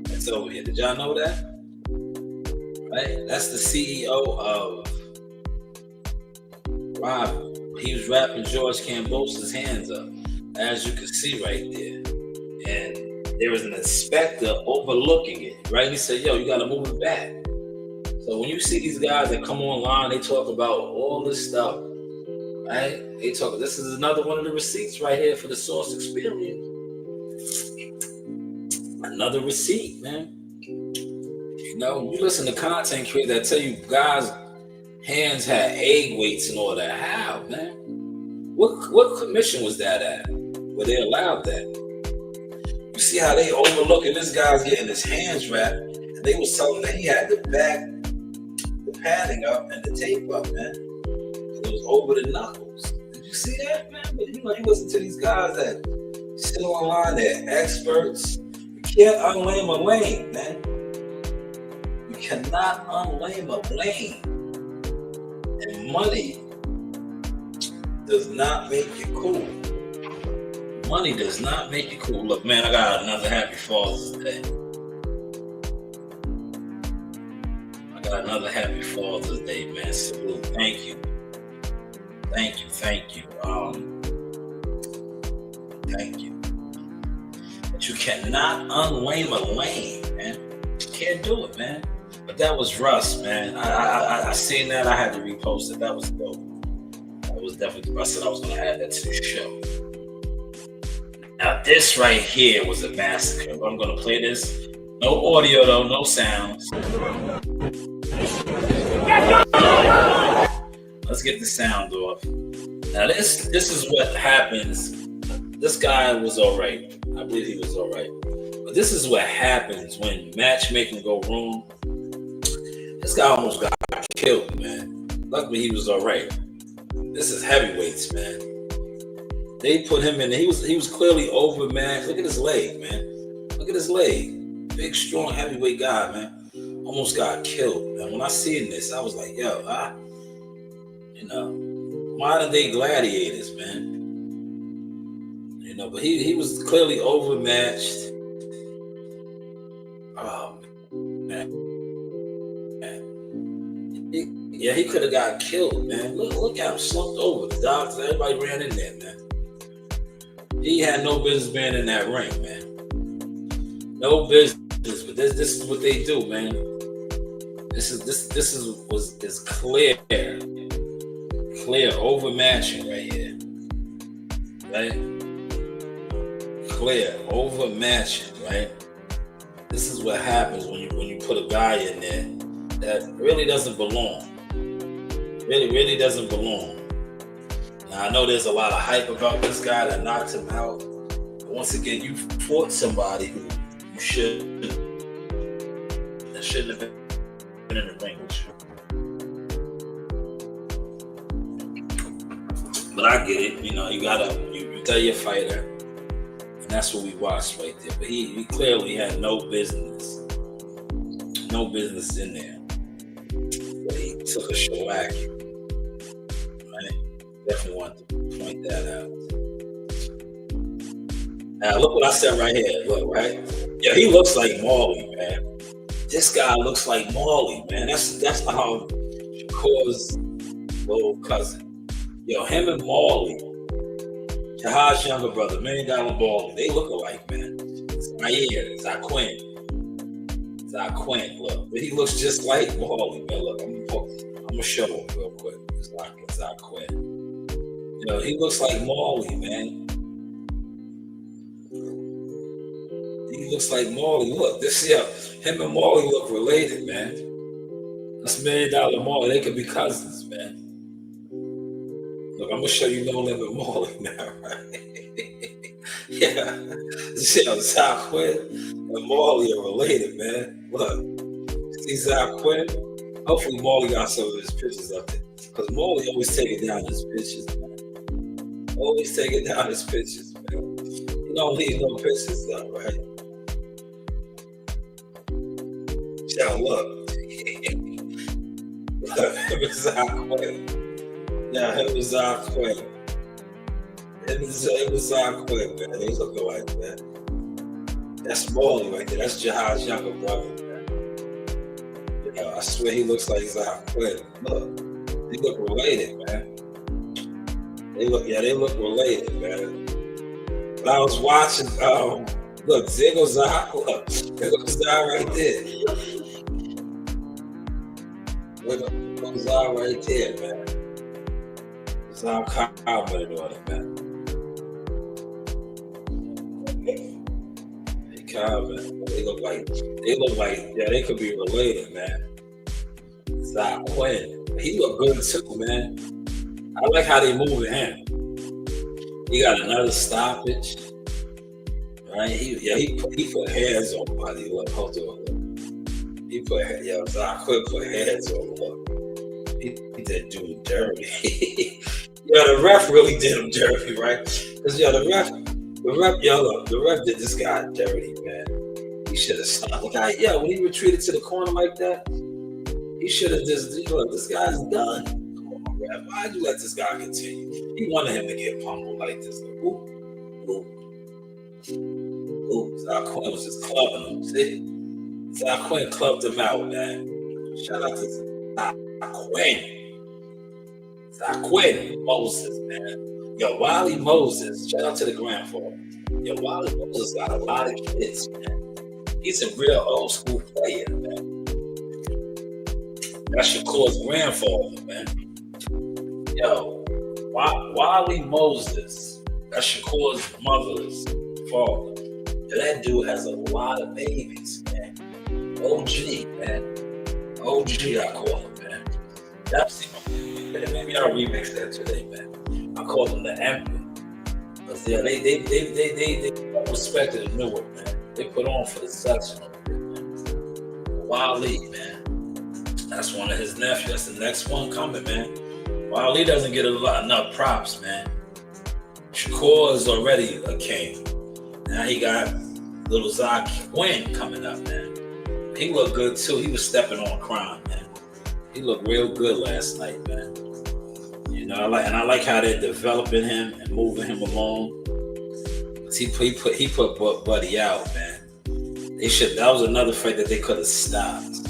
It's over here. Did y'all know that? Right? That's the CEO of Rival. He was rapping George Kambosos' hands up, as you can see right there. And there was an inspector overlooking it, right? He said, yo, you got to move it back. So when you see these guys that come online, they talk about all this stuff, right? They talk, this is another one of the receipts right here for the Source Experience. Another receipt, man. You know, you listen to content creators that tell you guys' hands had egg weights and all that. How, man? What commission was that at? Where they allowed that? You see how they overlooking this guy's getting his hands wrapped, and they was telling that he had the padding up and the tape up, man. It was over the knuckles. Did you see that, man? But you listen to these guys that sit online, they're experts. You can't unlame a lane, man. You cannot unlame a lane. And money does not make you cool. Money does not make you cool. Look, man, I got another happy Father's Day. Another happy Father's Day, man. Salute. Thank you. Thank you. Thank you. But you cannot unlame a lame, man. You can't do it, man. But that was Russ, man. I seen that. I had to repost it. That was dope. That was definitely. I said I was gonna add that to the show. Now this right here was a massacre. I'm gonna play this. No audio though. No sounds. Let's get the sound off. Now this is what happens. This guy was all right. I believe he was all right. But this is what happens when matchmaking go wrong. This guy almost got killed, man. Luckily he was all right. This is heavyweights, man. They put him in there. He was clearly overmatched. Look at his leg, man. Look at his leg. Big, strong, heavyweight guy, man. Almost got killed, man. When I seen this, I was like, yo, modern day gladiators, man. But he was clearly overmatched. Oh, man. He could have got killed, man. Look at him slumped over. The doctors, everybody ran in there, man. He had no business being in that ring, man. No business. But this is what they do, man. This is clear overmatching right here, right? Clear overmatching, right? This is what happens when you put a guy in there that really doesn't belong. Really doesn't belong. Now I know there's a lot of hype about this guy that knocked him out. But once again, you fought somebody who you shouldn't have been in the ring with you. But I get it, you tell your fighter, and that's what we watched right there. But he clearly had no business in there. But he took a shellacking. Right? Definitely want to point that out. Now look what I said right here. Look, right? Yeah, he looks like Marley, man. This guy looks like Marley, man. That's how Shakur's little cousin. Yo, him and Marley, Jahad's younger brother, $1 Million Marley, they look alike, man. Zaquin. Look, but he looks just like Marley, man. Look, I'm gonna show him real quick. It's like Zaquin. Yo, he looks like Marley, man. He looks like Marley. Look, him and Marley look related, man. That's $1 Million Marley. They could be cousins, man. Look, I'm gonna show you No Limit Marley now, right? Yeah. Zaquin and Marley are related, man. Look, see Zaquin? Hopefully Marley got some of his pictures up there. Because Marley always taking down his pictures, man. Always taking down his pictures, man. He don't leave no pictures though, right? Yo, look. Look, him and Zaquin. Yeah, him and Zaquin. Him and Zaquin, man. They look alike, man. That's Marley right there. That's Jahad's younger brother, man. I swear he looks like Zaquin. Look, they look related, man. They look related, man. But I was watching, look, there goes Zah. Look, there goes Zah right there. There goes Zah right there, man. Zah commented on it, man. They comment. They look like, yeah, they could be related, man. Zaquin. He look good too, man. I like how they moving him. He got another stoppage. Right? He put hands on body. Look, hold on. Zaquin put hands on. Look. He did do him dirty. The ref really did him dirty, right? Because the ref did this guy dirty, man. He should have stopped the guy. Yeah, when he retreated to the corner like that, he should have just, look, this guy's done. Come on, ref. Why'd you let this guy continue? He wanted him to get pummeled like this. Like, ooh. Zach Quinn was just clubbing him. See? Zach Quinn clubbed him out, man. Shout out to Zach Quinn. Zach Quinn Moses, man. Yo, Wiley Moses. Shout out to the grandfather. Yo, Wiley Moses got a lot of kids, man. He's a real old school player, man. That's Shakur's grandfather, man. Yo, Wiley Moses. That's Shakur's mother's father. Yo, that dude has a lot of babies, man. OG, man. OG, I call him, man. Maybe I'll remix that today, man. I call him the Emperor. Because yeah, they respected the newer, man. They put on for the section over there, man. Wally, man. That's one of his nephews. That's the next one coming, man. Wally doesn't get enough props, man. Shakur is already a king. Now he got little Zach Quinn coming up, man. He looked good too. He was stepping on crime, man. He looked real good last night, man. You know, I like how they're developing him and moving him along. He put Buddy out, man. That was another fight that they could have stopped.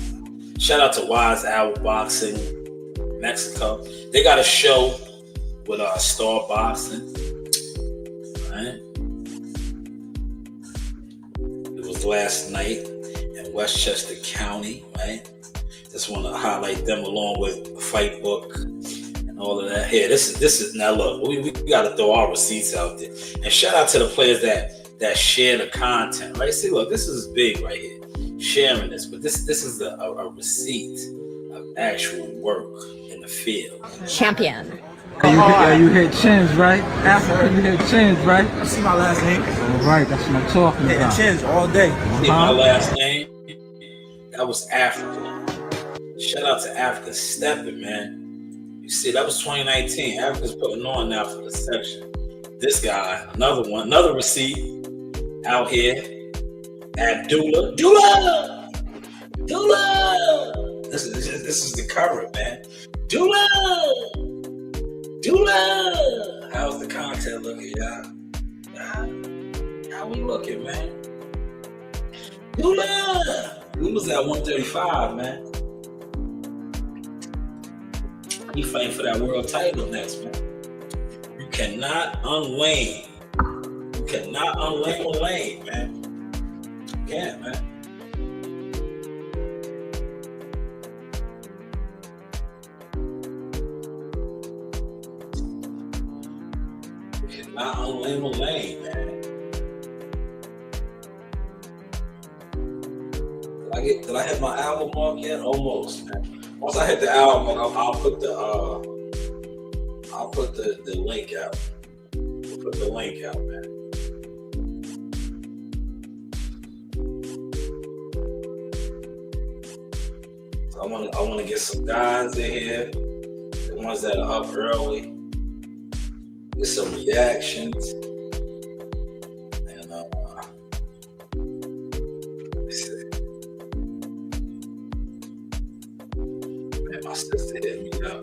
Shout out to Wise Owl Boxing, Mexico. They got a show with Star Boxing, right? It was last night in Westchester County, right? Just want to highlight them along with Fight Book and all of that. Here, this is now look, we got to throw our receipts out there. And shout out to the players that share the content, right? See, look, this is big right here. Sharing this, but this is a receipt of actual work in the field. Champion. You hit chins, right? Africa, you hit chins, right? I see my last name. All right, that's what I'm talking about. Hitting chins all day. See my last name? That was Africa. Shout out to Africa stepping, man. You see, that was 2019. Africa's putting on now for the section. This guy, another receipt out here. Abdullah. This is the cover, man. Dula. How's the content looking, y'all? How we looking, man? Dula's at 135, man. He fighting for that world title next, man. You cannot unlane. Lane, man. Can't, man. You cannot unlabel lane, man. Did I hit my album mark yet? Almost, man. Once I hit the album, I'll put the link out. Put the link out, man. I want to get some guys in here, the ones that are up early, get some reactions, and let me see. Man, my sister hit me up.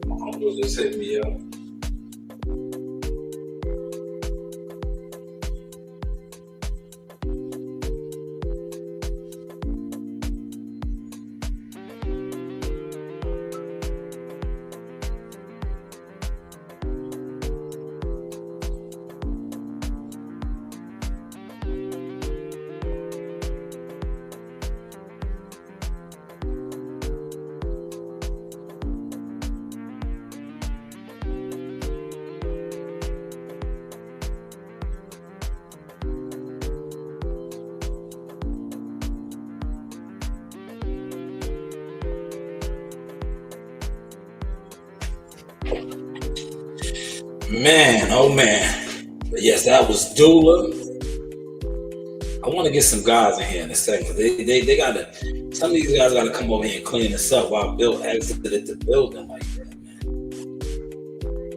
My uncle just hit me up. Man, oh man. But yes, that was Dula. I want to get some guys in here in a second. They gotta, some of these guys gotta come over here and clean this up while Bill exited the building like that, man.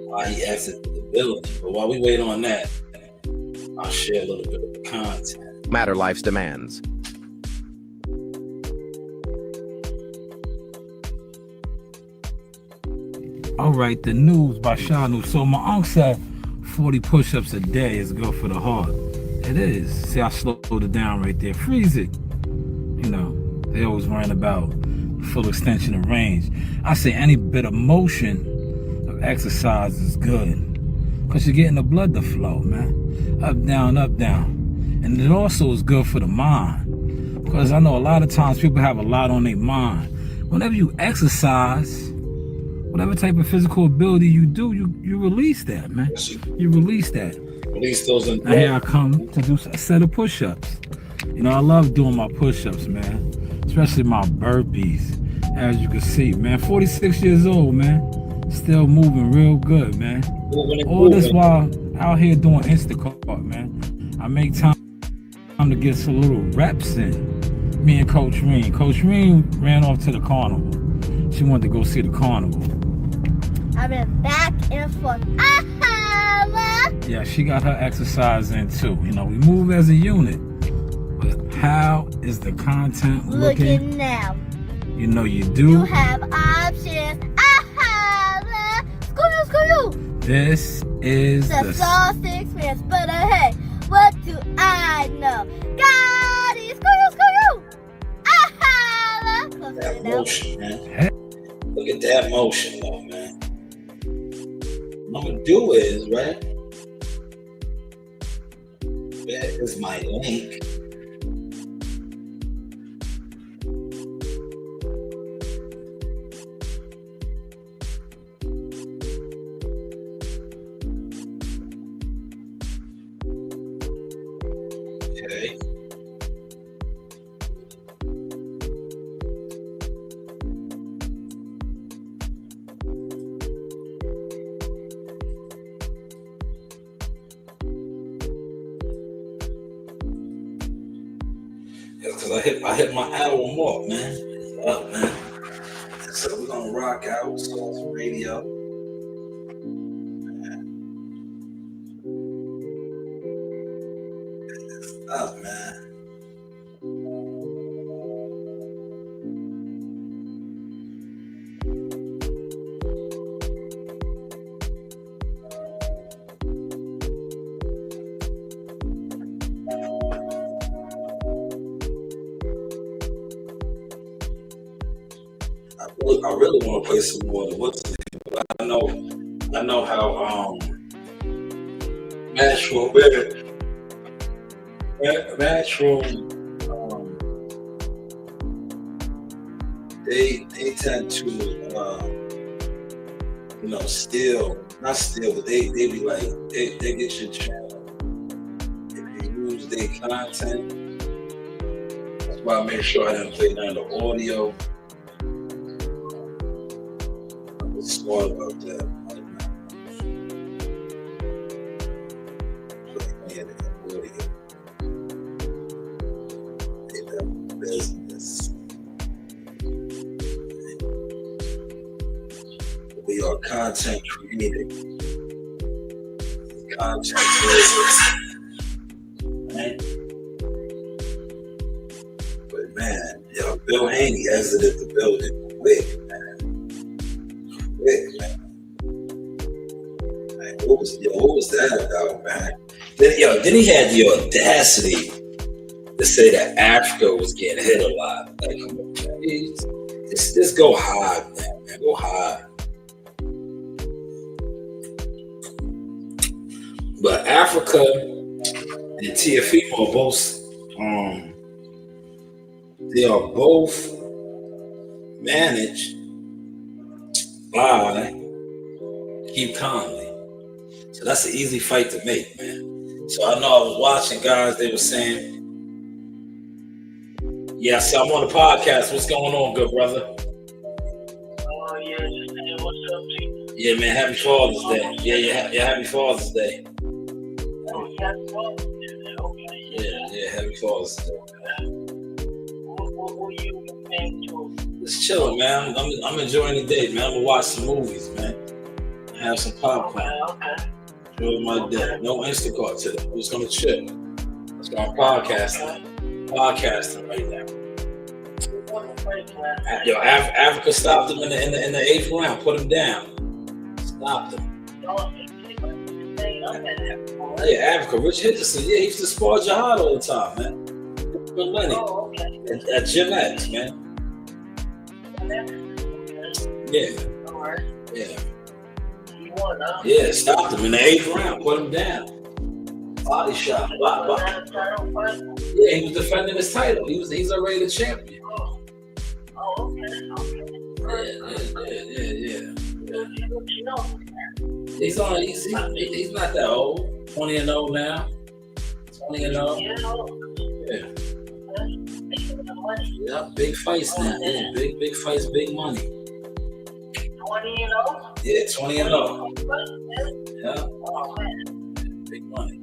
While he exited the building. But while we wait on that, I'll share a little bit of the content. Matter Life's demands. All right, the news by Shanewz. So my uncle said 40 push-ups a day is good for the heart. It is. See, I slowed it down right there. Freeze it. You know, they always worrying about full extension of range. I say any bit of motion of exercise is good because you're getting the blood to flow, man. Up, down, up, down. And it also is good for the mind because I know a lot of times people have a lot on their mind. Whenever you exercise, whatever type of physical ability you do, you release that, man. You release that. Release those. And here I come to do a set of push-ups. You know, I love doing my push-ups, man. Especially my burpees. As you can see, man. 46 years old, man. Still moving real good, man. All this while out here doing Instacart, man. I make time to get some little reps in. Me and Coach Reen. Coach Reen ran off to the carnival. She wanted to go see the carnival. I've been back and forth. Yeah, she got her exercise in too. You know, we move as a unit. But how is the content looking now? You know you do. You have options. Screw you. This is the sausage fence, but hey, what do I know? God is screw you. That motion, man. Hey. Look at that motion, though, man. What I'm gonna do is, right? That is my link. Okay. Because I hit my hour mark, man. It's up, man. So we're gonna rock out Soul's Radio. It's up, man. I really want to play some more of what's the name, but I know how Matchroom they tend to not steal, but they be like they get your channel if you use their content. That's why I make sure I didn't play none of the audio. Smart about that. Business. We are content creators. Content creators. Right? But man, Bill Haney exited the building quick, man. What was that about, man? Then he had the audacity to say that Africa was getting hit a lot. Like, come on, man. Just go hard, man. Go hard. But Africa and TFE are both, they are both managed by Keep Conley. So that's an easy fight to make, man. So I know I was watching guys, they were saying, yeah, so I'm on the podcast. What's going on, good brother? Oh, yeah, just saying, what's up, G? Yeah, man. Happy Father's Day. Yeah. Happy Father's Day. Yeah. Happy Father's Day. Just chilling, man. I'm enjoying the day, man. I'm gonna watch some movies, man. Have some popcorn. Enjoy my day. No Instacart today. I'm just gonna chill. That's why I'm podcasting right now. Yo, Africa stopped him in the 8th round. Put him down. Stopped him. Yeah, Africa. Rich Henderson. Yeah, he used to spar Jihad all the time, man. Good money. At Gym X, man. Yeah. Yeah, stopped him in the 8th round. Put him down. Body shot. Yeah, he was defending his title. He's already the champion. Yeah. He's not that old. 20-0 now. 20-0. Yeah. Yeah, big fights now. Yeah, big fights, big money. 20-0? Yeah, 20-0. Yeah. Big money.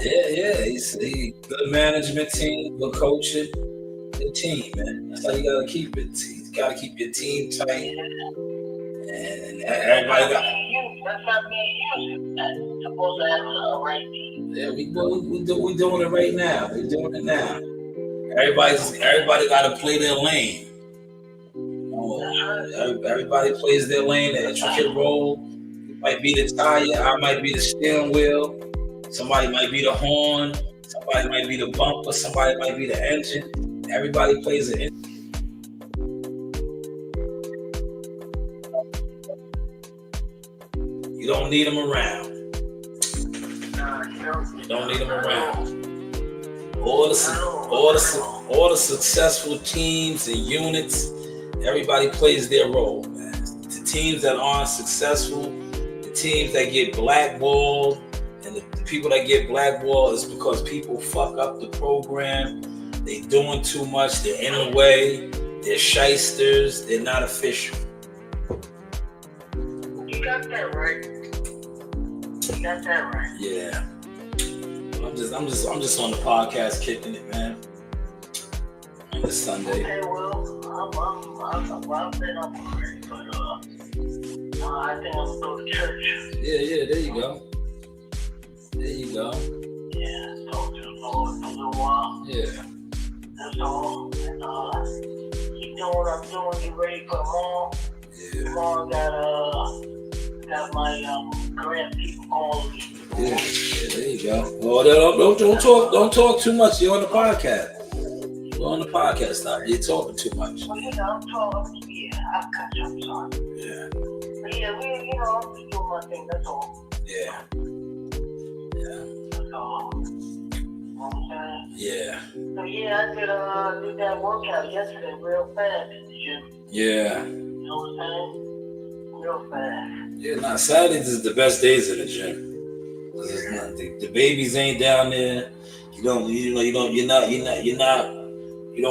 Yeah. He's good management team, good coaching, good team, man. That's how you gotta keep it. You gotta keep your team tight. And everybody got. That's not me and you. That's supposed to have a right team. Yeah, we doing it right now. We're doing it now. Everybody gotta play their lane. Everybody plays their lane, the intricate role. You might be the tire, I might be the steering wheel, somebody might be the horn, somebody might be the bumper, somebody might be the engine. Everybody plays it. You don't need them around. You don't need them around. All the successful teams and units, everybody plays their role, man. The teams that aren't successful, the teams that get blackballed, and the people that get blackballed is because people fuck up the program. They doing too much. They're in the way. They're shysters. They're not official. You got that right. Yeah. I'm just on the podcast kicking it, man. On this Sunday. Okay, well, I've been up already, but I think I'm going to church. Yeah, there you go. Yeah, talk to the Lord for a little while. Yeah. That's all. And keep doing what I'm doing. Get ready for tomorrow. Yeah. Tomorrow got my grant people calling me. Yeah, there you go. Well, don't talk too much. You're on the podcast. You're on the podcast now. You're talking too much. Well, I'm talking. Yeah, I've got you. I'm sorry. Yeah. But yeah, I'm just doing my thing. That's all. Yeah. That's all. You know what I'm saying? Yeah. So yeah, I did that workout yesterday real fast in the gym. Yeah. You know what I'm saying? Real fast. Yeah. Saturdays is the best days in the gym. The babies ain't down there. You don't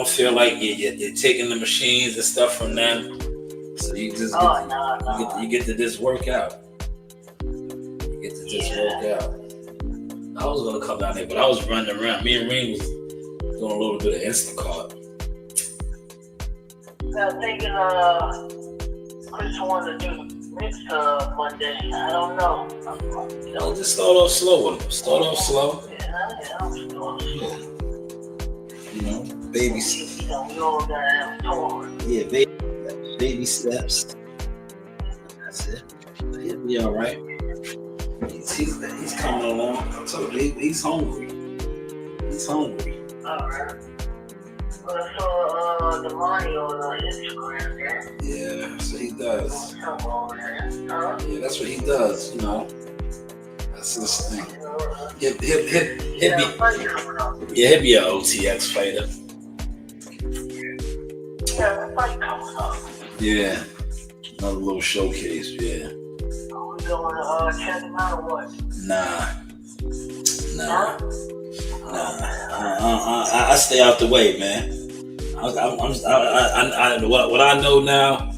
feel like you're taking the machines and stuff from them. So you just you get to just work out. You get to just work out. I was gonna come down there, but I was running around. Me and Reem was doing a little bit of Instacart. I'm thinking Chris wanted to do next Monday. I don't know. Just start off slow with them. Start off slow. Yeah, I'm slow. You know, baby steps. We all gotta have a tour. Yeah, baby steps. That's it. He'll be all right. He's coming along. So he's hungry. All right. Well, I saw the money on Instagram there. Yeah, so he does. Huh? Yeah, that's what he does, you know. That's his thing. He'll be an OTX fighter. Yeah, the fight coming up. Yeah. Another little showcase, yeah. Are we going to check him out or what? Nah. I stay out the way, man. What I know now,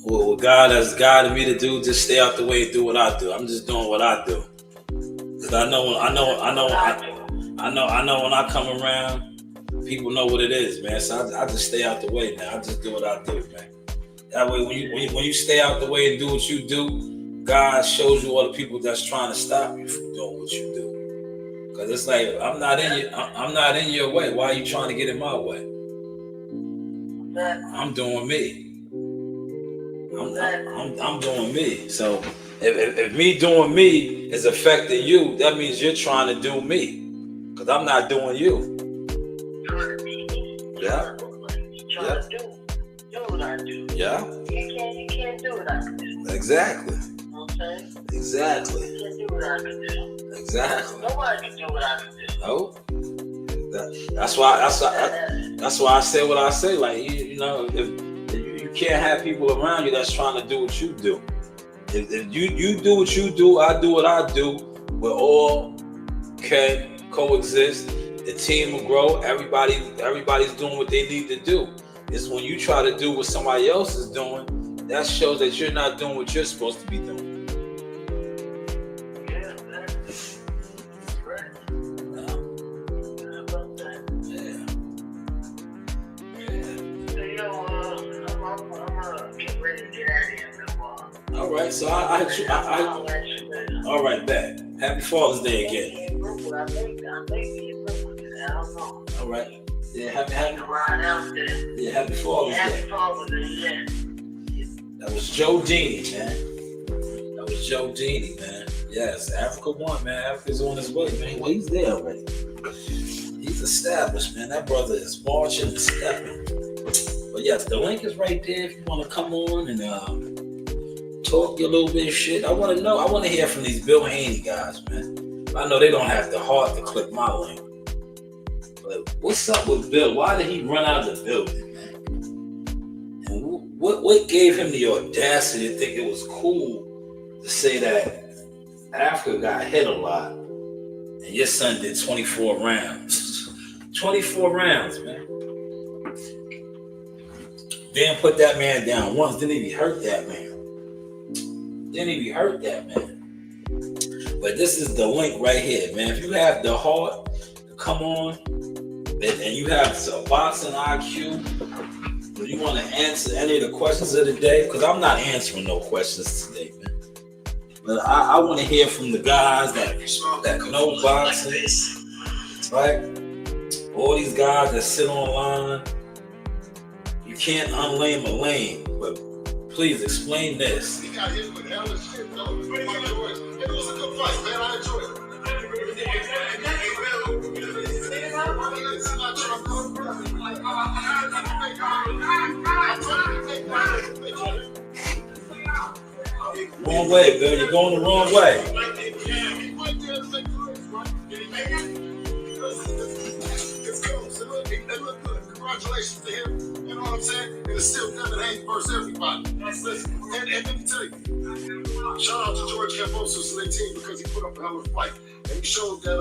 what God has guided me to do, just stay out the way and do what I do. I'm just doing what I do. Cause I know when I come around, people know what it is, man. So I just stay out the way, man. I just do what I do, man. That way, when you stay out the way and do what you do, God shows you all the people that's trying to stop you from doing what you do. Cause it's like I'm not in your way. Why are you trying to get in my way? I'm doing me. I'm doing me. So if me doing me is affecting you, that means you're trying to do me. Cause I'm not doing you. Yeah. Yeah. Do what I do. Yeah. You can't do what I do. Exactly. Okay? Exactly. You can't do what I can do. Exactly. Nobody can do what I can do. No. That's why I say what I say. Like you know, if you can't have people around you that's trying to do what you do. If you do what you do, I do what I do. We all can coexist. The team will grow. Everybody's doing what they need to do. It's when you try to do what somebody else is doing, that shows that you're not doing what you're supposed to be doing. All right, so I all right, bet. Happy Father's Day again. All right. Yeah, happy Father's Day. That was Joe Dini, man. That was Joe Dini, man. Yes, Africa won, man. Africa's on his way, man. Well, he's there already. He's established, man. That brother is marching and stepping. But yes, the link is right there if you want to come on and talk your little bit of shit. I want to hear from these Bill Haney guys, man. I know they don't have the heart to click my link. But what's up with Bill? Why did he run out of the building, man? And what gave him the audacity to think it was cool to say that Africa got hit a lot and your son did 24 rounds? 24 rounds, man. Didn't put that man down once. Didn't even hurt that man. But this is the link right here, man. If you have the heart to come on and you have some boxing IQ, and you want to answer any of the questions of the day, because I'm not answering no questions today, man. But I want to hear from the guys that know boxing, right? All these guys that sit online. You can't unlame a lame, but please explain this. He got hit with hell and shit, though. It was a good fight, man. I enjoyed it. Wrong way, Bill. You're going the wrong way. Congratulations to him. You know what I'm saying? And it's still Devin Haney versus everybody. Listen, and let me tell you, shout out to George Cambosos and their team because he put up a hell of a fight. And he showed that,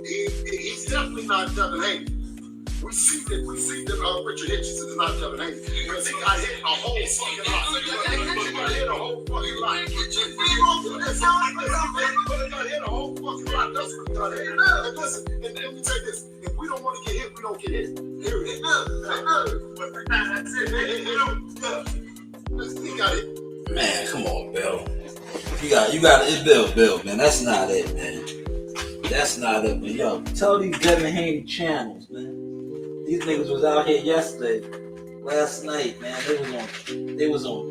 he's definitely not Devin Haney. We see that Richard Hitchens is not Devin Haney because he got hit a whole fucking lot. He got hit a whole fucking lot. That's what got hit. And listen, and let me tell you this. If we don't want to get hit, we don't get hit. Period. That's it. He got hit. Man, come on, Bill. You got it, Bill, man. That's not it, man. That's not it, man. Yo, tell these Devin Haney channels, man. These niggas was out here last night, man. They was on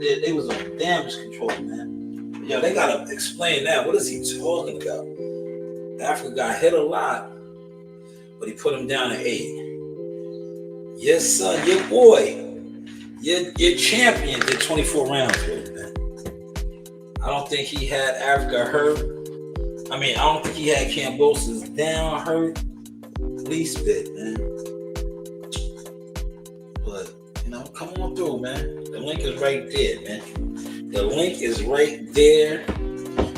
damage control, man. Yo, they gotta explain that. What is he talking about? Africa got hit a lot, but he put him down at 8. Yes, son, your boy, your champion did 24 rounds with him, man. I don't think he had Africa hurt. I don't think he had Cambosos down hurt. Least bit, man. But, come on through, man. The link is right there, man. The link is right there.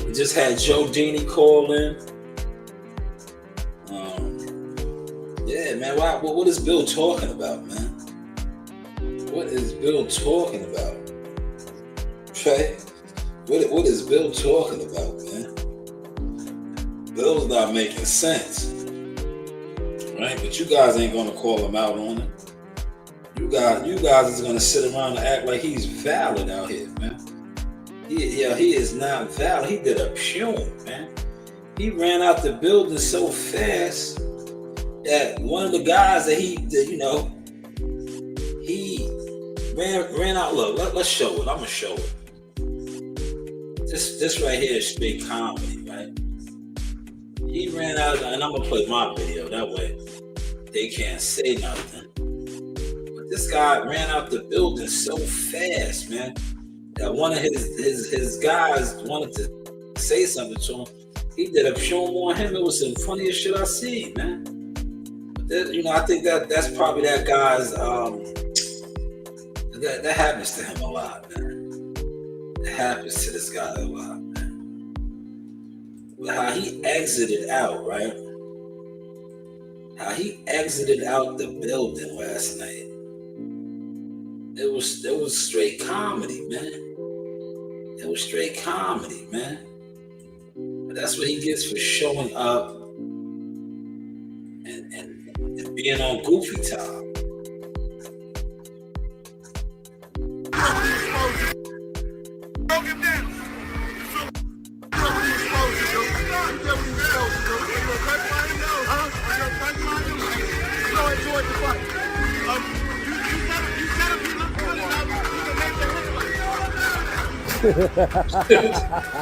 We just had Joe Dini call in. Yeah, man. What is Bill talking about, man? What is Bill talking about? Right? What is Bill talking about, man? Bill's not making sense. Right? But you guys ain't gonna call him out on it. You guys is gonna sit around and act like he's valid out here, man. He is not valid. He did a pume, man. He ran out the building so fast that one of the guys that he ran out. Look, let's show it. I'm gonna show it. This right here is straight comedy, right? He ran out, and I'm gonna play my video. That way, they can't say nothing. But this guy ran out the building so fast, man, that one of his guys wanted to say something to him. He did a show on him. It was the funniest shit I seen, man. But I think that's probably that guy's. That happens to him a lot, man. It happens to this guy a lot, man. But how he exited out, right? How he exited out the building last night. It was straight comedy, man. It was straight comedy, man. But that's what he gets for showing up and being on goofy time.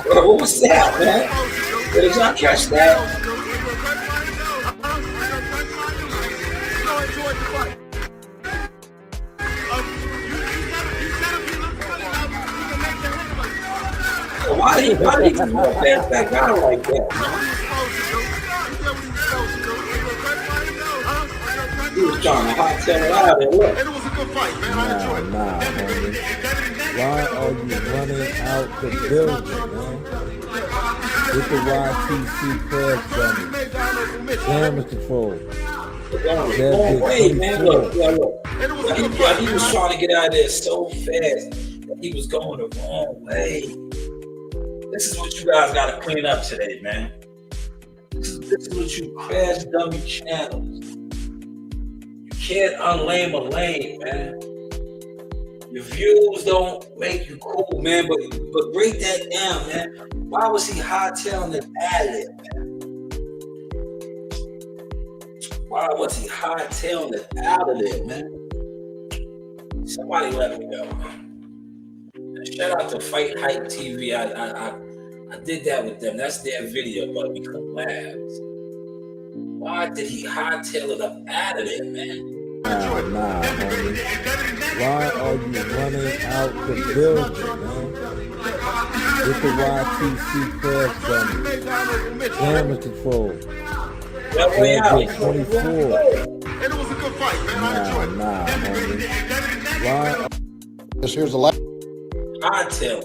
What was that, man? Did y'all catch that? Why did he walk past that guy like that? He was trying to hot tail it out and look. And it was a good fight, man. I enjoyed it. Nah, homie. Why are you running out the building, man? With the YTC crash dummy. Damage control. Wrong way, man. Look. He was trying to get out of there so fast that he was going the wrong way. This is what you guys got to clean up today, man. This is what you crash dummy channels. You can't unlame a lane, man. Your views don't make you cool, man, but break that down, man. Why was he hightailing it out of there, man? Why was he hightailing it out of there, man? Somebody let me know, man. And shout out to Fight Hype TV. I did that with them. That's their video, but we collabs. Why did he hightail it up out of there, man? Nah, homie. Why are you running out the building, man? With the YTC crash dummy. Damage control. That way out. 24. And it was a good fight, man. I enjoyed it. Nah, homie. Why? Here's the light. Hightail.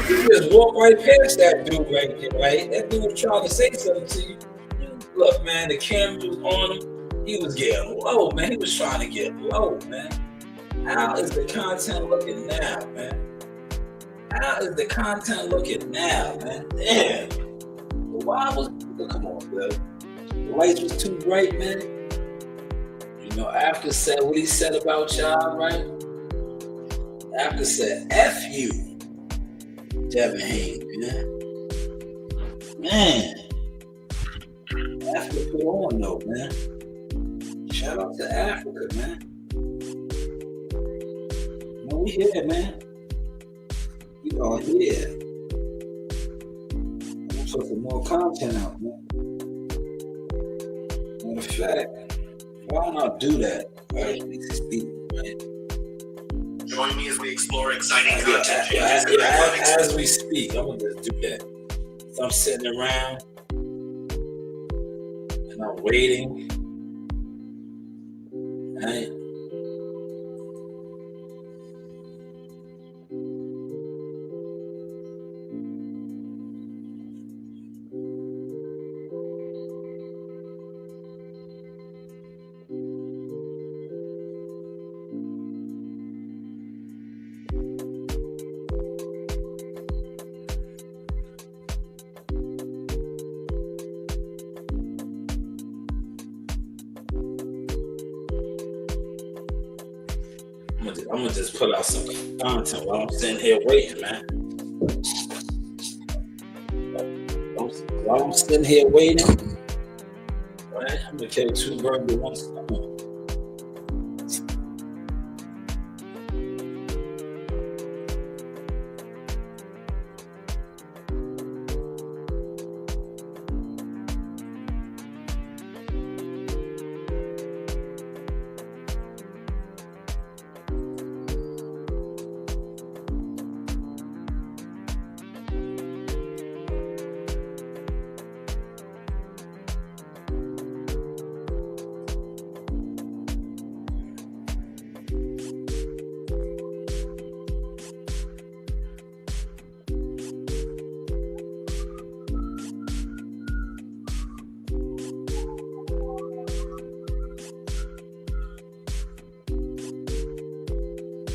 He just walked right past that dude right there, right? That dude was trying to say something to you. Look, man, the camera was on him. He was getting low, man. He was trying to get low, man. How is the content looking now, man? How is the content looking now, man? Damn. Why was... Come on, bro. The lights was too bright, man. After said what he said about y'all, right? After said, F you, Devin Haynes, man. Africa put on though, man. Shout out to Africa, man. We here, man. We are here. I'm gonna put some more content out, man. Matter of fact, why not do that? Right? Right? Join me as we explore exciting content changes. As we speak, I'm gonna just do that. So I'm sitting around and I'm waiting. Right? I'm gonna just put out some content while I'm sitting here waiting, man. While I'm sitting here waiting, right? I'm gonna kill two birds with one stone.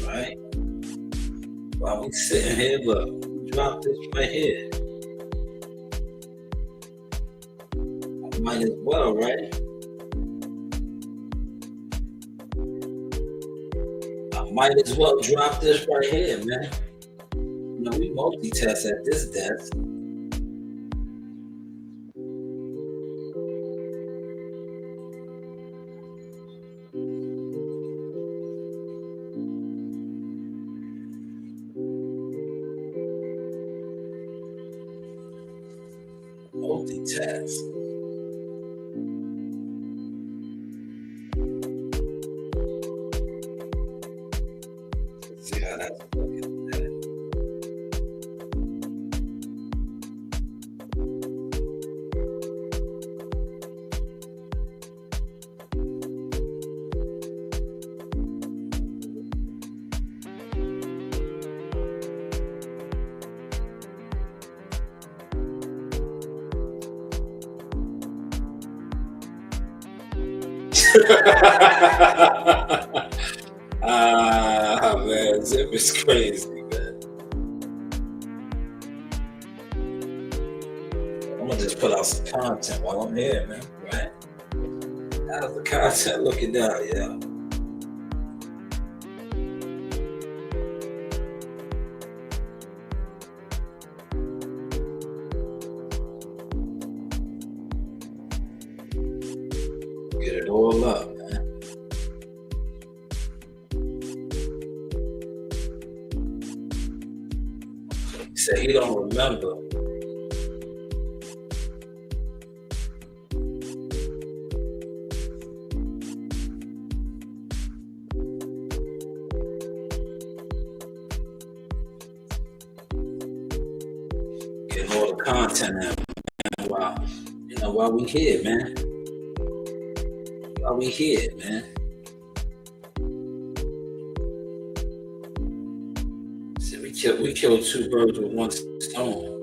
Right? While we sitting here, look, drop this right here. I might as well, right? I might as well drop this right here, man. You know, we multitask at this desk. Multitask. Let's see how that's looking at it. Man, Zip is crazy, man. I'm gonna just put out some content while I'm here, man. Right? How's the content looking now, yeah? Get it all up, man. He said he don't remember. Getting all the content out, man. While we here, man. While we here, man. We killed two birds with one stone.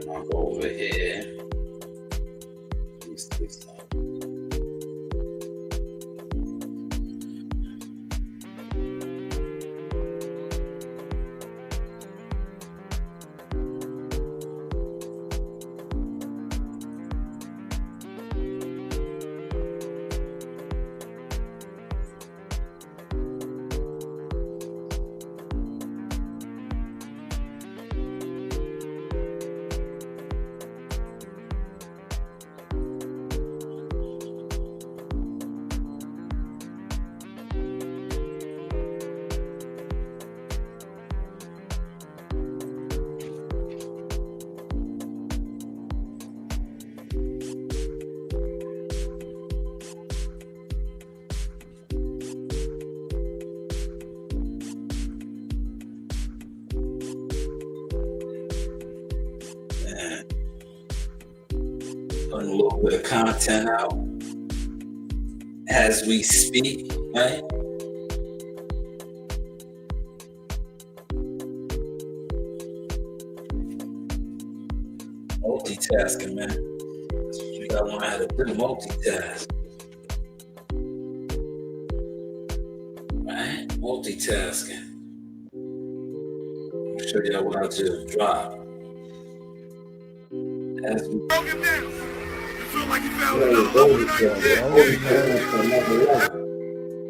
I'll go over here. Putting a little bit of content out as we speak, right? multitasking, man. That's what you gotta learn how to do, multitask. Right? Multitasking. I'll show you what I just dropped. As we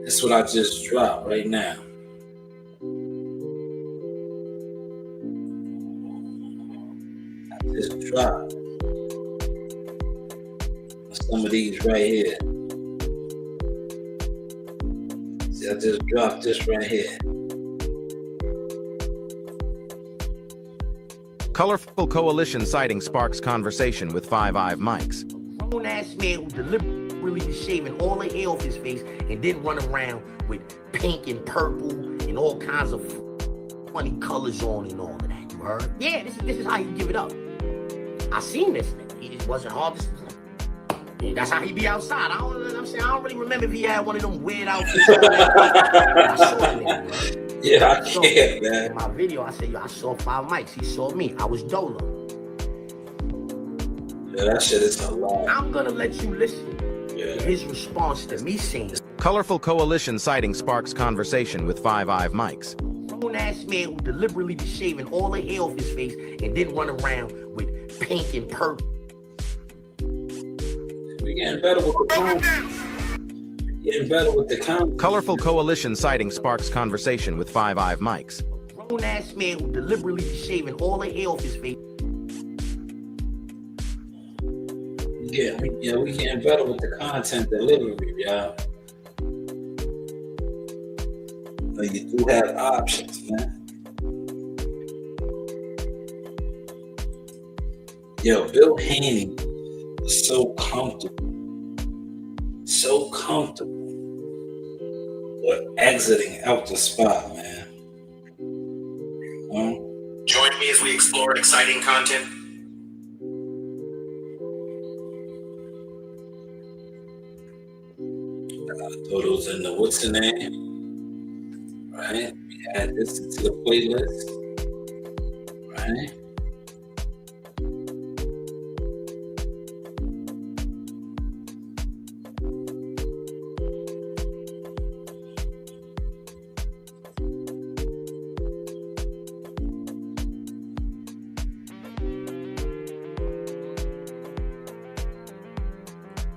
That's what I just dropped right now. I just dropped some of these right here. See, I just dropped this right here. Colorful coalition sighting sparks conversation with Five Eye Mike's. Grown-ass man who deliberately was shaving all the hair off his face and then run around with pink and purple and all kinds of funny colors on and all of that. You heard? Yeah, this is how you give it up. I seen this nigga. He just wasn't hard to... Yeah, that's how he be outside. I don't really remember if he had one of them weird outfits. I saw the nigga, right? Yeah, I can't, man. In my video, I said, yo, I saw Five Mikes. He saw me. I was Dolo. Yeah, that shit is a lot. I'm gonna let you listen to his response to me saying, Colorful coalition sighting sparks conversation with Five Eye Mike's. Grown-ass man who deliberately was shaving all the hair off his face and then run around with pink and purple. We getting better with the content. Getting better with the content. Colorful coalition sighting sparks conversation with Five Eye Mike's. Grown-ass man who deliberately was shaving all the hair off his face. Yeah, we getting better with the content delivery, y'all. But you do have options, man. Yo, Bill Haney was so comfortable with exiting out the spot, man. Join me as we explore exciting content. Throw those in the what's the name? Right? We add this into the playlist. Right?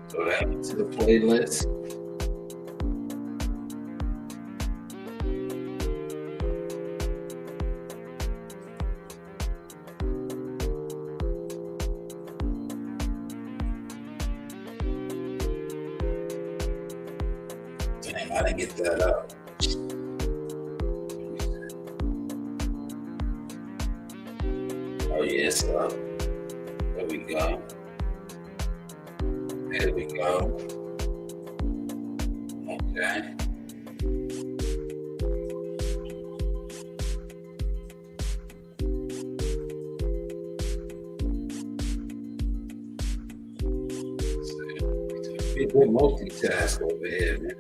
Throw that into the playlist. Damn, I didn't get that up. Oh, yes, there we go. There we go. Okay. We do multitask over here, man.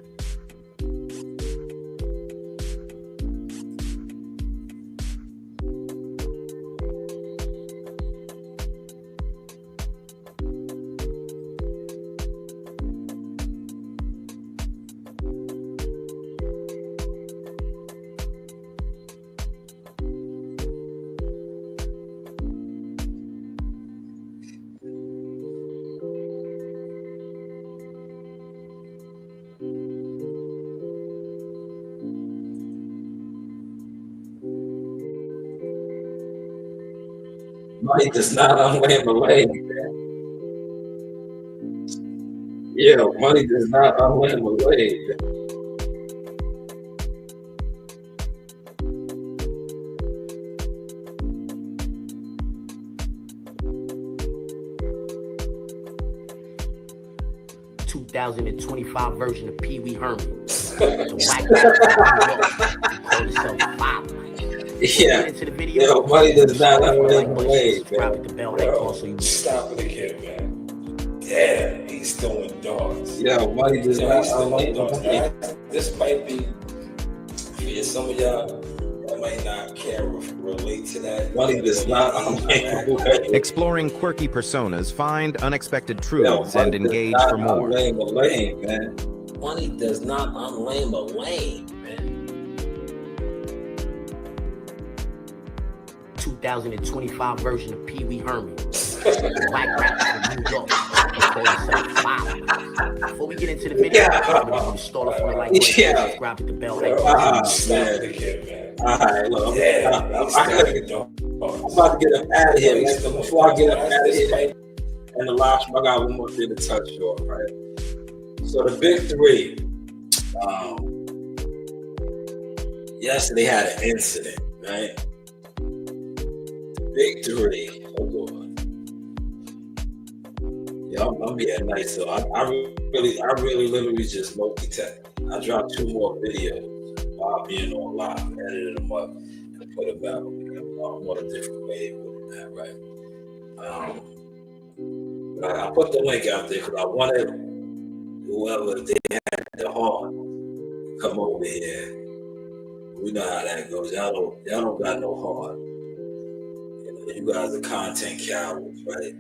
Money does not unlame a lady, man. Yeah, money does not unlame a lady, man. The 2025 version of Pee Wee Herman. The white guy called himself Five Mikes. Yeah. Into the video. Yo, money does not unlame a lady, man. The bell Stop it again, man. Yeah, he's throwing darts. Yo, money does not He's throwing unlame a darts. lady. This might be for some of y'all might not care or relate to that. Money does not unlame a lame. Exploring quirky personas, find unexpected truths, Yo, and money does engage not for more. unlame a lame, man. Money does not unlame a lame, man. 2025 version of Pee Wee Herman. Black rappers from New York. Before we get into the video, I'm going to start off on the like button, subscribe to the bell. Alright, look, I'm about to get up out of here, man. So before I get up out of here, and the live stream, I got one more thing to touch on, right? So the big three, yesterday had an incident, right? Big three, hold on. Yeah, I'm being nice, so I really literally just multitask. I dropped 2 more videos while being on live, edited them up, and put them out. On a different way with that, right? But I put the link out there because I wanted whoever they had the heart to come over here. We know how that goes. Y'all don't got no heart. You guys are content cowards, right?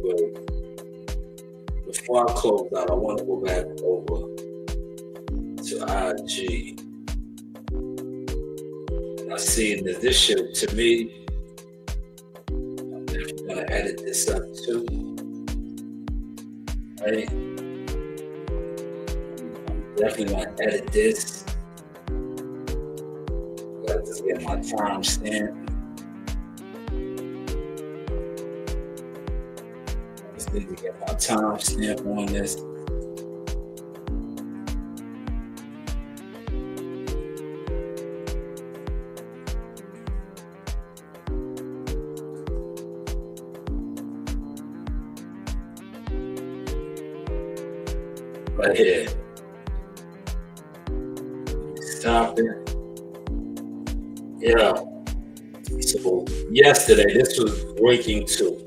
But before I close out, I want to go back over to IG. And I seen that this shit, to me, I'm definitely going to edit this up too. Right? I'm definitely going to edit this. Gotta just get my timestamp. Just need to get my timestamp on this. Right here. Stop it. Yeah. So yesterday, this was breaking too.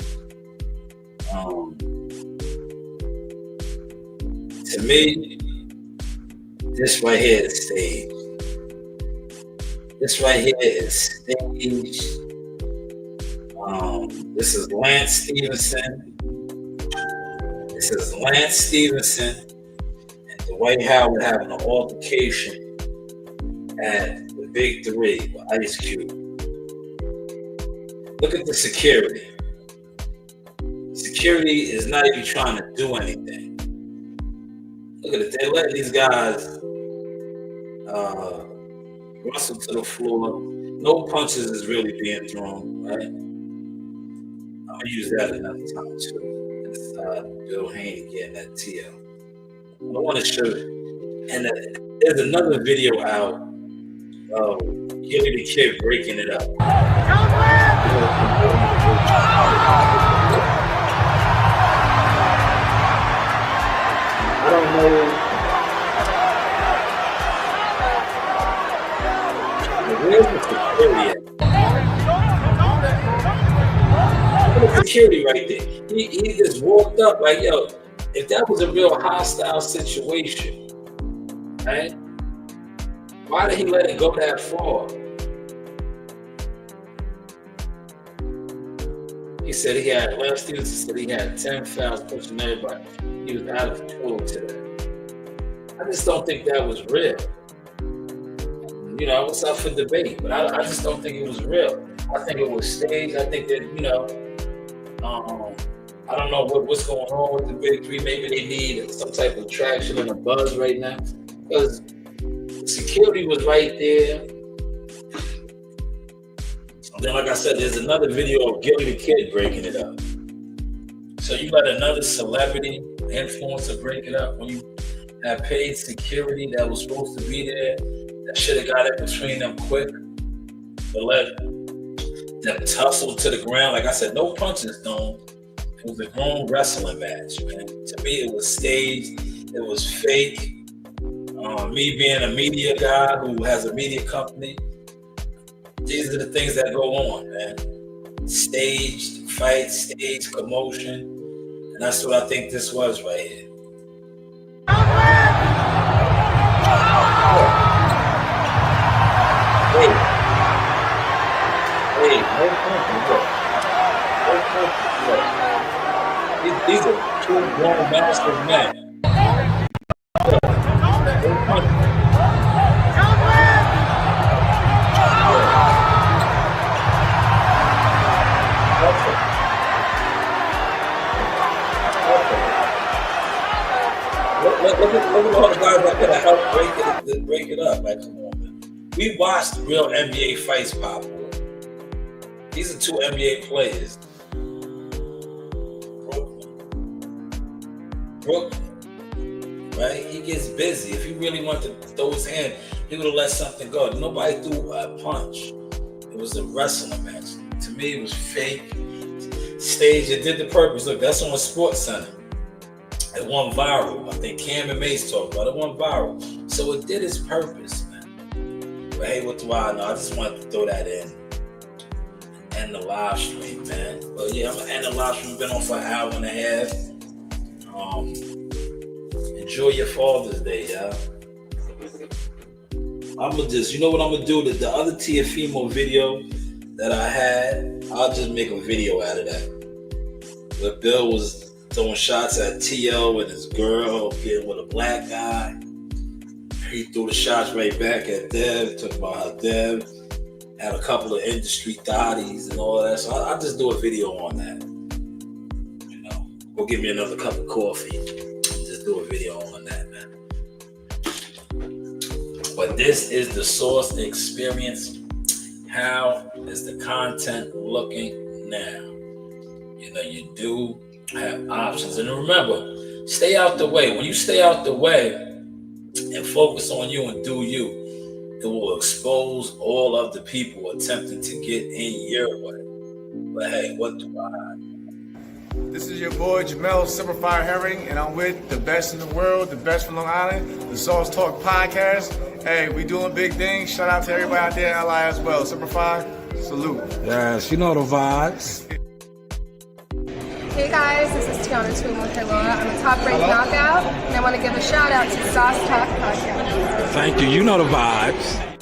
To me, this right here is staged. This right here is staged. This is Lance Stevenson. This is Lance Stevenson and Dwight Howard having an altercation at the Big Three with Ice Cube. Look at the security. Security is not even trying to do anything. Look at it. They let these guys wrestle to the floor. No punches is really being thrown, right? I'm gonna use that another time too. It's Bill Haney getting that TL. I want to show you. And there's another video out of Gilly the Kid breaking it up. I don't know. Where's the security at? Look at the security right there. He just walked up like, yo, if that was a real hostile situation, right? Why did he let it go that far? He said he had, Lance Stevenson said he had 10 fouls pushing everybody. He was out of control today. I just don't think that was real. You know, it's up for debate, but I just don't think it was real. I think it was staged. I think that, you know, I don't know what's going on with the Big Three. Maybe they need some type of traction and a buzz right now. Because security was right there. And then, like I said, there's another video of Gilly the Kid breaking it up. So you let another celebrity influencer break it up when you have paid security that was supposed to be there, that should have got it between them quick, to let them tussle to the ground. Like I said, no punches thrown. It was a grown wrestling match, man. To me, it was staged. It was fake. Me being a media guy who has a media company, these are the things that go on, man. Staged fights, staged commotion. And that's what I think this was right here. guys that could have helped break it up. Like, come on, man. We watched real NBA fights pop. These are two NBA players. Brooklyn, right? He gets busy. If he really wanted to throw his hand, he would have let something go. Nobody threw a punch. It was a wrestling match. To me, it was fake. Stage, it did the purpose. Look, that's on Sports Center. It went viral. I think Cam and Mace talked about it. It went viral. So it did its purpose, man. But hey, what do I know? I just wanted to throw that in. End the live stream, man. But yeah, I'm gonna end the live stream. Been on for an hour and a half. Enjoy your Father's Day, y'all. I'm gonna just, you know what I'm gonna do? The other Tiafimo video that I had, I'll just make a video out of that. Where Bill was throwing shots at T.O. and his girl getting with a black guy. He threw the shots right back at Dev, talking about how Dev had a couple of industry thotties and all that. So I'll just do a video on that. You know, go get me another cup of coffee. Just do a video on that, man. But this is the Source Experience. How is the content looking now? You know, you do have options. And remember, stay out the way. When you stay out the way and focus on you and do you, it will expose all of the people attempting to get in your way. But hey, what do I have? This is your boy Jamel Simplified Herring, and I'm with the best in the world, the best from Long Island, the Sauce Talk Podcast. Hey, we doing big things. Shout out to everybody out there in LI as well. Simplified, salute. Yes, you know the vibes. Hey guys, this is Tiana Tumo-Helora. I'm a top-ranked knockout, and I want to give a shout out to Sauce Talk Podcast. Thank you. You know the vibes.